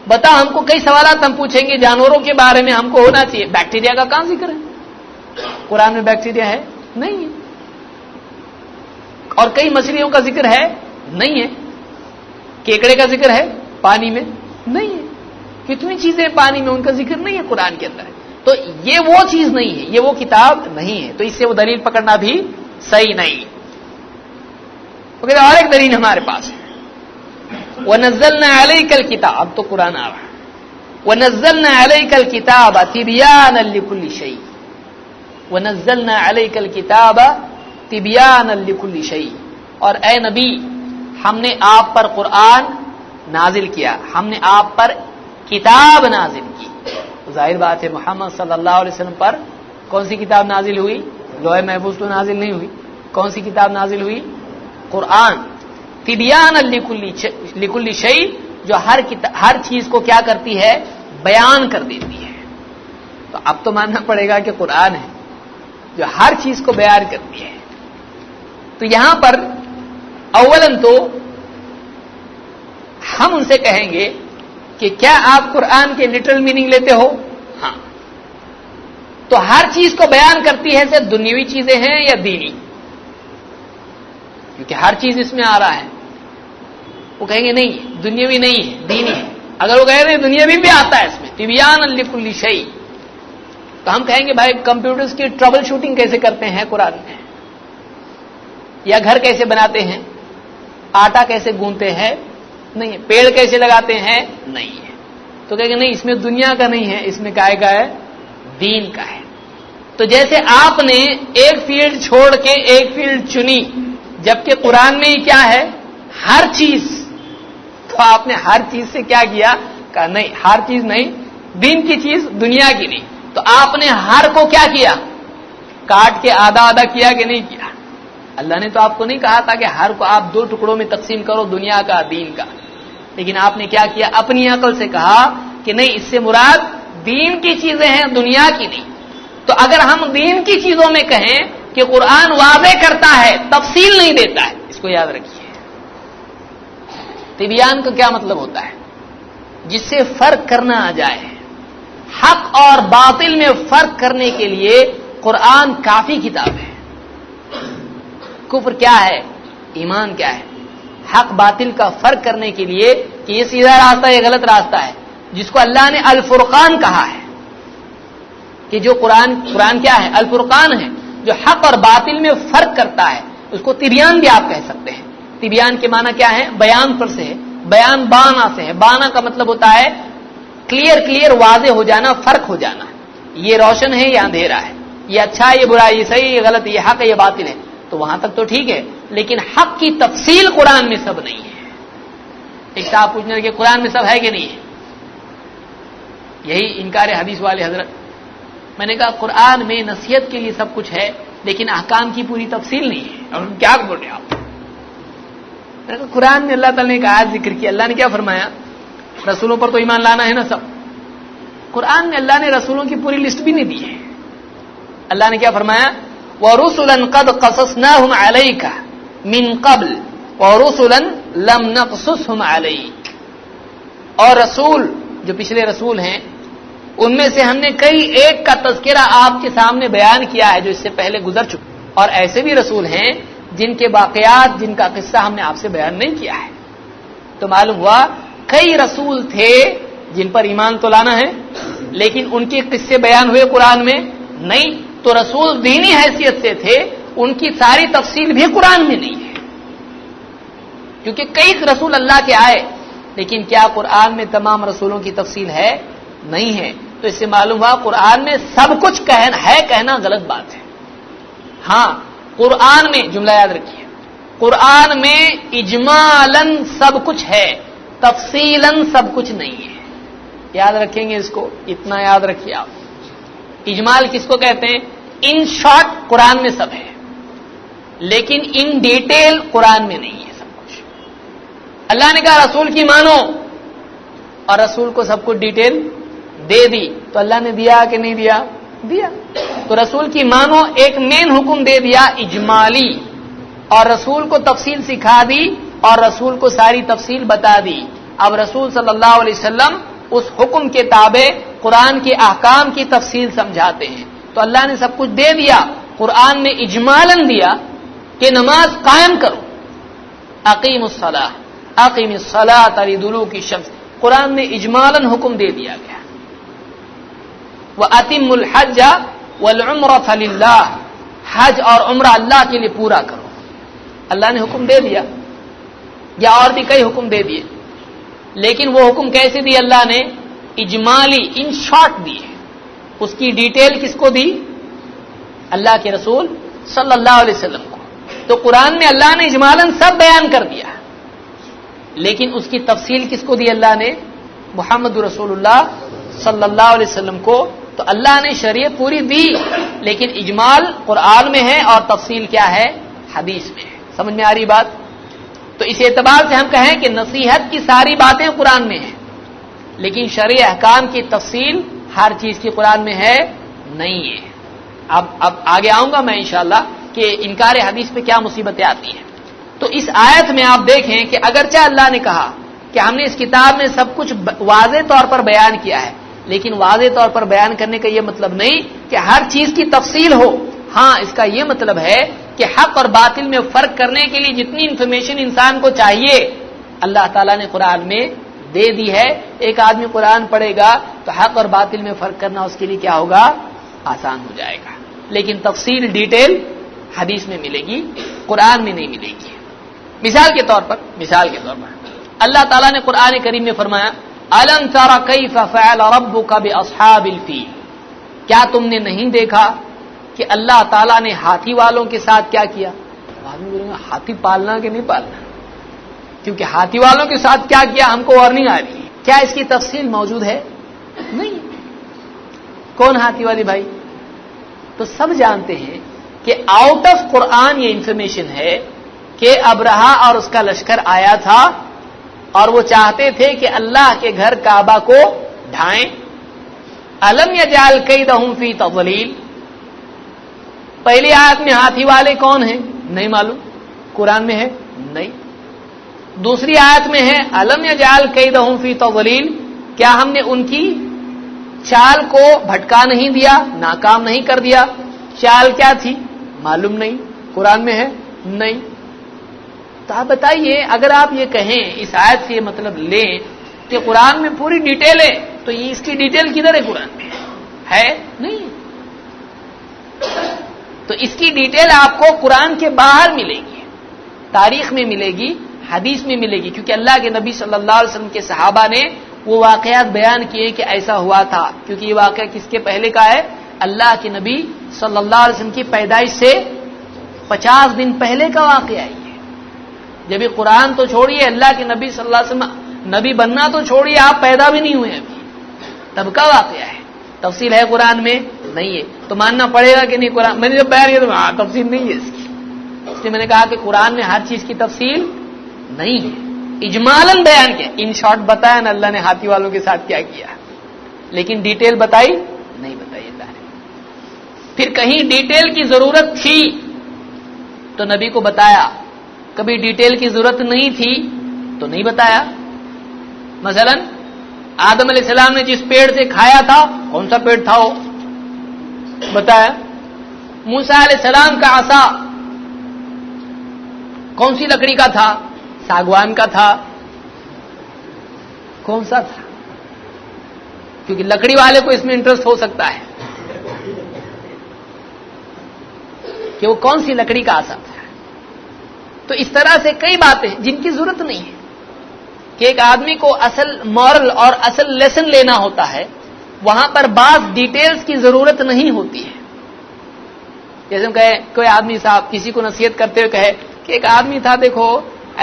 بتا ہم کو. کئی سوالات ہم پوچھیں گے جانوروں کے بارے میں ہم کو ہونا چاہیے. بیکٹیریا کا کہاں ذکر ہے؟ قرآن میں بیکٹیریا ہے نہیں ہے. اور کئی مچھلیوں کا ذکر ہے نہیں ہے. کیکڑے کا ذکر ہے پانی میں نہیں ہے. کتنی چیزیں پانی میں ان کا ذکر نہیں ہے قرآن کے اندر. تو یہ وہ چیز نہیں ہے, یہ وہ کتاب نہیں ہے. تو اس سے وہ دلیل پکڑنا بھی صحیح نہیں. اور ایک دلیل ہمارے پاس ہے وَنَزَّلْنَا عَلَيْكَ الْكِتَابَ. اب تو قرآن آ رہا ہے وَنَزَّلْنَا عَلَيْكَ الْكِتَابَ تِبْيَانًا لِكُلِّ شَيْءٍ. وَنَزَّلْنَا عَلَيْكَ الْكِتَابَ تِبْيَانًا لِكُلِّ شَيْءٍ. اور اے نبی ہم نے آپ پر قرآن نازل کیا, ہم نے آپ پر کتاب نازل کی, ظاہر بات ہے محمد صلی اللہ علیہ وسلم پر کون سی کتاب نازل ہوئی؟ لوح محفوظ تو نازل نہیں ہوئی. کون سی کتاب نازل ہوئی؟ قرآن. تبیان لکل شیء، جو ہر چیز کو کیا کرتی ہے؟ بیان کر دیتی ہے. تو اب تو ماننا پڑے گا کہ قرآن ہے جو ہر چیز کو بیان کرتی ہے. تو یہاں پر اولاً تو ہم ان سے کہیں گے کہ کیا آپ قرآن کے لٹرل میننگ لیتے ہو؟ ہاں. تو ہر چیز کو بیان کرتی ہے صرف دنیاوی چیزیں ہیں یا دینی؟ کیونکہ ہر چیز اس میں آ رہا ہے. وہ کہیں گے نہیں دنیاوی نہیں ہے دینی ہے. اگر وہ کہیں گے دنیاوی بھی آتا ہے اس میں تبیان لکل شیء، تو ہم کہیں گے بھائی کمپیوٹرز کی ٹربل شوٹنگ کیسے کرتے ہیں قرآن میں؟ یا گھر کیسے بناتے ہیں؟ آٹا کیسے گوندتے ہیں؟ نہیں ہے. پیڑ کیسے لگاتے ہیں؟ نہیں ہے. تو کہیں گے نہیں اس میں دنیا کا نہیں ہے، اس میں کائے کا ہے؟ دین کا ہے. تو جیسے آپ نے ایک فیلڈ چھوڑ کے ایک فیلڈ چنی، جبکہ قرآن میں ہی کیا ہے؟ ہر چیز. تو آپ نے ہر چیز سے کیا کیا؟ کہا نہیں ہر چیز نہیں، دین کی چیز دنیا کی نہیں. تو آپ نے ہر کو کیا کیا؟ کاٹ کے آدھا آدھا کیا کہ نہیں کیا؟ اللہ نے تو آپ کو نہیں کہا تھا کہ ہر کو آپ دو ٹکڑوں میں تقسیم کرو، دنیا کا دین کا. لیکن آپ نے کیا کیا؟ اپنی عقل سے کہا کہ نہیں اس سے مراد دین کی چیزیں ہیں دنیا کی نہیں. تو اگر ہم دین کی چیزوں میں کہیں کہ قرآن واضح کرتا ہے تفصیل نہیں دیتا ہے، اس کو یاد رکھیے. تبیان کا کیا مطلب ہوتا ہے؟ جس سے فرق کرنا آ جائے. حق اور باطل میں فرق کرنے کے لیے قرآن کافی کتاب ہے. کفر کیا ہے، ایمان کیا ہے، حق باطل کا فرق کرنے کے لیے کہ یہ سیدھا راستہ ہے یہ غلط راستہ ہے، جس کو اللہ نے الفرقان کہا ہے. کہ جو قرآن کیا ہے؟ الفرقان ہے، جو حق اور باطل میں فرق کرتا ہے. اس کو تبیان بھی آپ کہہ سکتے ہیں. تبیان کے معنی کیا ہے؟ بیان پر سے ہے، بیان بانا سے ہے. بانا کا مطلب ہوتا ہے کلیئر واضح ہو جانا، فرق ہو جانا. یہ روشن ہے یہ اندھیرا ہے، یہ اچھا ہے یہ برا ہے، یہ صحیح یہ غلط ہے، یہ حق ہے یہ باطل ہے. تو وہاں تک تو ٹھیک ہے، لیکن حق کی تفصیل قرآن میں سب نہیں ہے. ایک صاحب پوچھنے لگے قرآن میں سب ہے کہ نہیں ہے؟ یہی انکار حدیث والے حضرت. میں نے کہا قرآن میں نصیحت کے لیے سب کچھ ہے لیکن احکام کی پوری تفصیل نہیں ہے. اور کیا بول رہے ہیں آپ؟ میں نے کہا قرآن میں اللہ تعالیٰ نے کہا ذکر کیا، اللہ نے کیا فرمایا؟ رسولوں پر تو ایمان لانا ہے نا سب. قرآن میں اللہ نے رسولوں کی پوری لسٹ بھی نہیں دی ہے. اللہ نے کیا فرمایا؟ وَرُسُلًا قَدْ قَصَصْنَاهُمْ عَلَيْكَ مِنْ قَبْلِ وَرُسُلًا لَمْ نَقْصُصْهُمْ عَلَيْكَ. اور رسول جو پچھلے رسول ہیں ان میں سے ہم نے کئی ایک کا تذکرہ آپ کے سامنے بیان کیا ہے جو اس سے پہلے گزر چکے، اور ایسے بھی رسول ہیں جن کے واقعات جن کا قصہ ہم نے آپ سے بیان نہیں کیا ہے. تو معلوم ہوا کئی رسول تھے جن پر ایمان تو لانا ہے لیکن ان کے قصے بیان ہوئے قرآن میں نہیں. تو رسول دینی حیثیت سے تھے، ان کی ساری تفصیل بھی قرآن میں نہیں ہے. کیونکہ کئی رسول اللہ کے آئے لیکن کیا قرآن میں تمام رسولوں کی تفصیل ہے؟ نہیں ہے. تو اس سے معلوم ہوا قرآن میں سب کچھ کہنا غلط بات ہے. ہاں قرآن میں جملہ یاد رکھیے، قرآن میں اجمالاً سب کچھ ہے، تفصیلاً سب کچھ نہیں ہے. یاد رکھیں گے اس کو، اتنا یاد رکھیے آپ. اجمال کس کو کہتے ہیں؟ ان شارٹ قرآن میں سب ہے لیکن ان ڈیٹیل قرآن میں نہیں ہے سب کچھ. اللہ نے کہا رسول کی مانو اور رسول کو سب کچھ ڈیٹیل دے دی. تو اللہ نے دیا کہ نہیں دیا؟ دیا. تو رسول کی مانو ایک مین حکم دے دیا اجمالی، اور رسول کو تفصیل سکھا دی اور رسول کو ساری تفصیل بتا دی. اب رسول صلی اللہ علیہ وسلم اس حکم کے تابع قرآن کے احکام کی تفصیل سمجھاتے ہیں. تو اللہ نے سب کچھ دے دیا، قرآن میں اجمالاً دیا کہ نماز قائم کرو، اقیم الصلاۃ لدلوک الشمس. قرآن میں اجمالاً حکم دے دیا گیا. وَأَتِمُّ الْحَجَّ وَالْعُمْرَةَ لِلَّهِ، حج اور عمرہ اللہ کے لیے پورا کرو. اللہ نے حکم دے دیا، یا اور بھی کئی حکم دے دیے، لیکن وہ حکم کیسے دی اللہ نے؟ اجمالی، ان شارٹ دی. اس کی ڈیٹیل کس کو دی؟ اللہ کے رسول صلی اللہ علیہ وسلم کو. تو قرآن میں اللہ نے اجمالاً سب بیان کر دیا لیکن اس کی تفصیل کس کو دی اللہ نے؟ محمد رسول اللہ صلی اللہ علیہ وسلم کو، تو اللہ نے شریعت پوری دی، لیکن اجمال قرآن میں ہے اور تفصیل کیا ہے؟ حدیث میں ہے۔ سمجھ میں آ رہی بات؟ تو اس اعتبار سے ہم کہیں کہ نصیحت کی ساری باتیں قرآن میں ہیں، لیکن شرعی احکام کی تفصیل ہر چیز کی قرآن میں ہے نہیں ہے۔ اب آگے آؤں گا میں انشاءاللہ کہ انکار حدیث پہ کیا مصیبتیں آتی ہیں۔ تو اس آیت میں آپ دیکھیں کہ اگرچہ اللہ نے کہا کہ ہم نے اس کتاب میں سب کچھ واضح طور پر بیان کیا ہے، لیکن واضح طور پر بیان کرنے کا یہ مطلب نہیں کہ ہر چیز کی تفصیل ہو۔ ہاں، اس کا یہ مطلب ہے کہ حق اور باطل میں فرق کرنے کے لیے جتنی انفارمیشن انسان کو چاہیے اللہ تعالیٰ نے قرآن میں دے دی ہے۔ ایک آدمی قرآن پڑھے گا تو حق اور باطل میں فرق کرنا اس کے لیے کیا ہوگا؟ آسان ہو جائے گا، لیکن تفصیل ڈیٹیل حدیث میں ملے گی، قرآن میں نہیں ملے گی۔ مثال کے طور پر اللہ تعالیٰ نے قرآن کریم میں فرمایا الم تر کیف فعل ربک باصحاب الفیل، کیا تم نے نہیں دیکھا کہ اللہ تعالیٰ نے ہاتھی والوں کے ساتھ کیا کیا؟ آدمی بولے گا ہاتھی پالنا کہ نہیں پالنا، کیونکہ ہاتھی والوں کے ساتھ کیا کیا ہم کو وارننگ آ رہی ہے۔ کیا اس کی تفصیل موجود ہے؟ نہیں۔ کون ہاتھی والی بھائی؟ تو سب جانتے ہیں کہ آؤٹ آف قرآن یہ انفارمیشن ہے کہ ابرہا اور اس کا لشکر آیا تھا اور وہ چاہتے تھے کہ اللہ کے گھر کعبہ کو ڈھائیں۔ الم یجعل کیدہم فی تضلیل، پہلی آیت میں ہاتھی والے کون ہیں؟ نہیں معلوم، قرآن میں ہے نہیں۔ دوسری آیت میں ہے الم یجعل کیدہم فی تضلیل، کیا ہم نے ان کی چال کو بھٹکا نہیں دیا، ناکام نہیں کر دیا؟ چال کیا تھی؟ معلوم نہیں، قرآن میں ہے نہیں۔ تو آپ بتائیے، اگر آپ یہ کہیں اس آیت سے یہ مطلب لیں کہ قرآن میں پوری ڈیٹیل ہے، تو یہ اس کی ڈیٹیل کدھر ہے؟ قرآن میں ہے نہیں۔ تو اس کی ڈیٹیل آپ کو قرآن کے باہر ملے گی، تاریخ میں ملے گی، حدیث میں ملے گی، کیونکہ اللہ کے نبی صلی اللہ علیہ وسلم کے صحابہ نے وہ واقعات بیان کیے کہ ایسا ہوا تھا، کیونکہ یہ واقعہ کس کے پہلے کا ہے؟ اللہ کے نبی صلی اللہ علیہ وسلم کی پیدائش سے 50 دن پہلے کا واقعہ ہے۔ جب یہ قرآن تو چھوڑیے، اللہ کے نبی صلی اللہ علیہ وسلم نبی بننا تو چھوڑیے، آپ پیدا بھی نہیں ہوئے ابھی، تب کا واقعہ ہے۔ تفصیل ہے قرآن میں نہیں ہے، تو ماننا پڑے گا کہ نہیں؟ قرآن میں نے جب بیان کیا تو تفصیل نہیں ہے اس کی، اس لیے میں نے کہا کہ قرآن میں ہر چیز کی تفصیل نہیں ہے، اجمالاً بیان کیا، ان شارٹ بتایا نا اللہ نے ہاتھی والوں کے ساتھ کیا کیا، لیکن ڈیٹیل بتائی نہیں بتائی اللہ نے۔ پھر کہیں ڈیٹیل کی ضرورت تھی تو نبی کو بتایا، کبھی ڈیٹیل کی ضرورت نہیں تھی تو نہیں بتایا۔ مثلا آدم علیہ السلام نے جس پیڑ سے کھایا تھا، کون سا پیڑ تھا وہ بتایا۔ موسیٰ علیہ السلام کا عصا کون سی لکڑی کا تھا؟ ساگوان کا تھا۔ کون سا تھا؟ کیونکہ لکڑی والے کو اس میں انٹرسٹ ہو سکتا ہے کہ وہ کون سی لکڑی کا عصا تھا۔ تو اس طرح سے کئی باتیں جن کی ضرورت نہیں ہے کہ ایک آدمی کو اصل مورل اور اصل لیسن لینا ہوتا ہے، وہاں پر بعض ڈیٹیلز کی ضرورت نہیں ہوتی ہے۔ جیسے ہم کہے کوئی آدمی صاحب کسی کو نصیحت کرتے ہوئے کہے کہ ایک آدمی تھا، دیکھو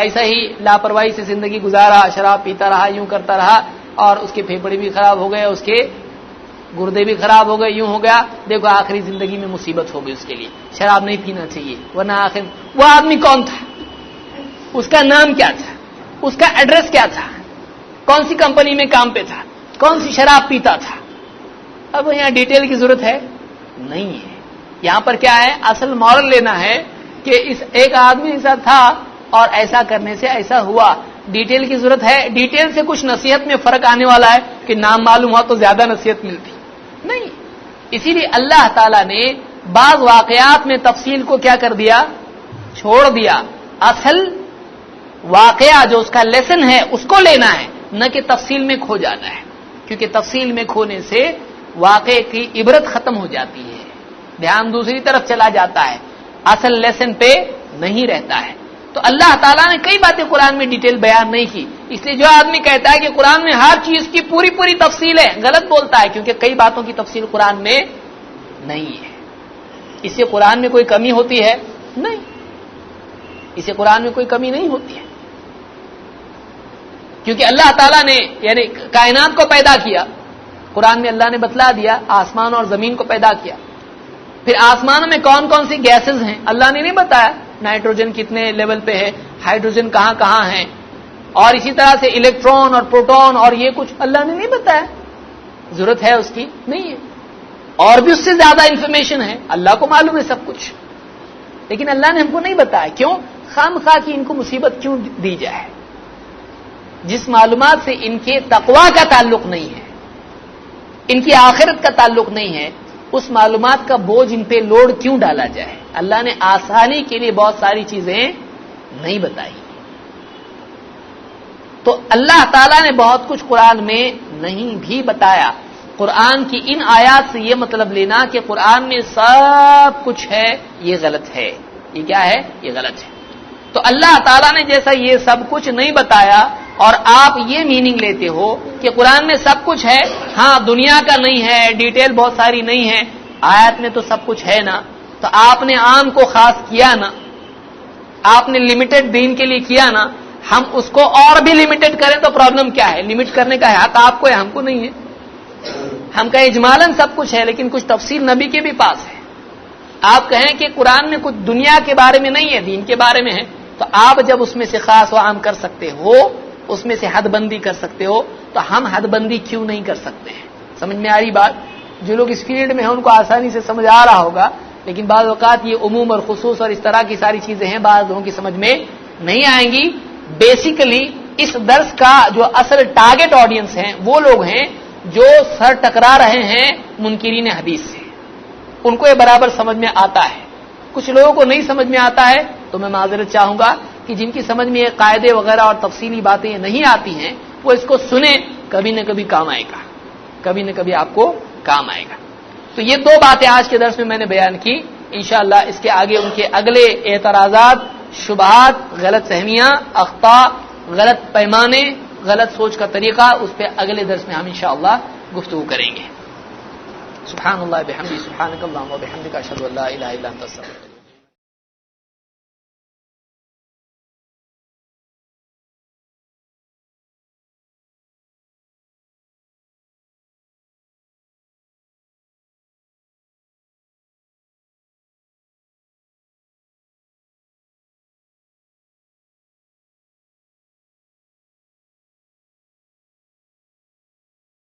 ایسا ہی لاپرواہی سے زندگی گزارا، شراب پیتا رہا، یوں کرتا رہا، اور اس کے پھیپھڑے بھی خراب ہو گئے، اس کے گردے بھی خراب ہو گئے، یوں ہو گیا، دیکھو آخری زندگی میں مصیبت ہو گئی اس کے لیے، شراب نہیں پینا چاہیے، ورنہ آخر وہ آدمی کون تھا؟ اس کا نام کیا تھا؟ اس کا ایڈریس کیا تھا؟ کون سی کمپنی میں کام پہ تھا؟ کون سی شراب پیتا تھا؟ اب یہاں ڈیٹیل کی ضرورت ہے نہیں ہے۔ یہاں پر کیا ہے؟ اصل مورل لینا ہے کہ اس ایک آدمی ایسا تھا اور ایسا کرنے سے ایسا ہوا۔ ڈیٹیل کی ضرورت ہے؟ ڈیٹیل سے کچھ نصیحت میں فرق آنے والا ہے کہ نام معلوم ہوا تو زیادہ نصیحت ملتی نہیں۔ اسی لیے اللہ تعالیٰ نے بعض واقعات میں تفصیل کو کیا کر دیا؟ چھوڑ دیا۔ اصل واقعہ جو اس کا لیسن ہے اس کو لینا ہے، نہ کہ تفصیل میں کھو جانا ہے، کیونکہ تفصیل میں کھونے سے واقعے کی عبرت ختم ہو جاتی ہے، دھیان دوسری طرف چلا جاتا ہے، اصل لیسن پہ نہیں رہتا ہے۔ تو اللہ تعالیٰ نے کئی باتیں قرآن میں ڈیٹیل بیان نہیں کی، اس لیے جو آدمی کہتا ہے کہ قرآن میں ہر چیز کی پوری تفصیل ہے، غلط بولتا ہے، کیونکہ کئی باتوں کی تفصیل قرآن میں نہیں ہے۔ اس سے قرآن میں کوئی کمی ہوتی ہے؟ نہیں، اس سے قرآن میں کوئی کمی نہیں ہوتی ہے، کیونکہ اللہ تعالیٰ نے یعنی کائنات کو پیدا کیا قرآن میں اللہ نے بتلا دیا، آسمان اور زمین کو پیدا کیا. پھر آسمانوں میں کون کون سی گیسز ہیں اللہ نے نہیں بتایا، نائٹروجن کتنے لیول پہ ہے، ہائیڈروجن کہاں کہاں ہے، اور اسی طرح سے الیکٹرون اور پروٹون اور یہ کچھ اللہ نے نہیں بتایا. ضرورت ہے اس کی نہیں ہے. اور بھی اس سے زیادہ انفارمیشن ہے، اللہ کو معلوم ہے سب کچھ، لیکن اللہ نے ہم کو نہیں بتایا. کیوں؟ خام خواہ کی ان کو مصیبت کیوں دی جائے؟ جس معلومات سے ان کے تقویٰ کا تعلق نہیں ہے، ان کی آخرت کا تعلق نہیں ہے، اس معلومات کا بوجھ ان پہ لوڈ کیوں ڈالا جائے؟ اللہ نے آسانی کے لیے بہت ساری چیزیں نہیں بتائی. تو اللہ تعالیٰ نے بہت کچھ قرآن میں نہیں بھی بتایا. قرآن کی ان آیات سے یہ مطلب لینا کہ قرآن میں سب کچھ ہے یہ غلط ہے. یہ کیا ہے؟ یہ غلط ہے. تو اللہ تعالیٰ نے جیسا یہ سب کچھ نہیں بتایا اور آپ یہ میننگ لیتے ہو کہ قرآن میں سب کچھ ہے، ہاں دنیا کا نہیں ہے، ڈیٹیل بہت ساری نہیں ہے، آیت میں تو سب کچھ ہے نا، تو آپ نے عام کو خاص کیا نا، آپ نے لمیٹڈ دین کے لیے کیا نا، ہم اس کو اور بھی لمیٹڈ کریں تو پرابلم کیا ہے؟ لمٹ کرنے کا حق آپ کو ہے، ہم کو نہیں ہے. ہم کا اجمالاً سب کچھ ہے لیکن کچھ تفصیل نبی کے بھی پاس ہے. آپ کہیں کہ قرآن میں کچھ دنیا کے بارے میں نہیں ہے، دین کے بارے میں ہے، تو آپ جب اس میں سے خاص و عام کر سکتے ہو، اس میں سے حد بندی کر سکتے ہو، تو ہم حد بندی کیوں نہیں کر سکتے ہیں؟ سمجھ میں آ رہی بات؟ جو لوگ اس فیلڈ میں ہیں ان کو آسانی سے سمجھ آ رہا ہوگا، لیکن بعض اوقات یہ عموم اور خصوص اور اس طرح کی ساری چیزیں ہیں، بعض لوگوں کی سمجھ میں نہیں آئیں گی. بیسیکلی اس درس کا جو اصل ٹارگٹ آڈینس ہیں وہ لوگ ہیں جو سر ٹکرا رہے ہیں منکرین حدیث سے. ان کو یہ برابر سمجھ میں آتا ہے. کچھ لوگوں کو نہیں سمجھ میں آتا ہے تو میں معذرت چاہوں گا کہ جن کی سمجھ میں یہ قاعدے وغیرہ اور تفصیلی باتیں نہیں آتی ہیں وہ اس کو سنیں، کبھی نہ کبھی کام آئے گا، کبھی نہ کبھی آپ کو کام آئے گا. تو یہ دو باتیں آج کے درس میں میں نے بیان کی. انشاءاللہ اس کے آگے ان کے اگلے اعتراضات، شبہات، غلط فہمیاں، اخطاء، غلط پیمانے، غلط سوچ کا طریقہ، اس پہ اگلے درس میں ہم انشاءاللہ گفتگو کریں گے. سبحان اللہ بحمدہ، سبحانک اللہم و بحمدک، اشہد ان لا الہ الا انت، استغفرک.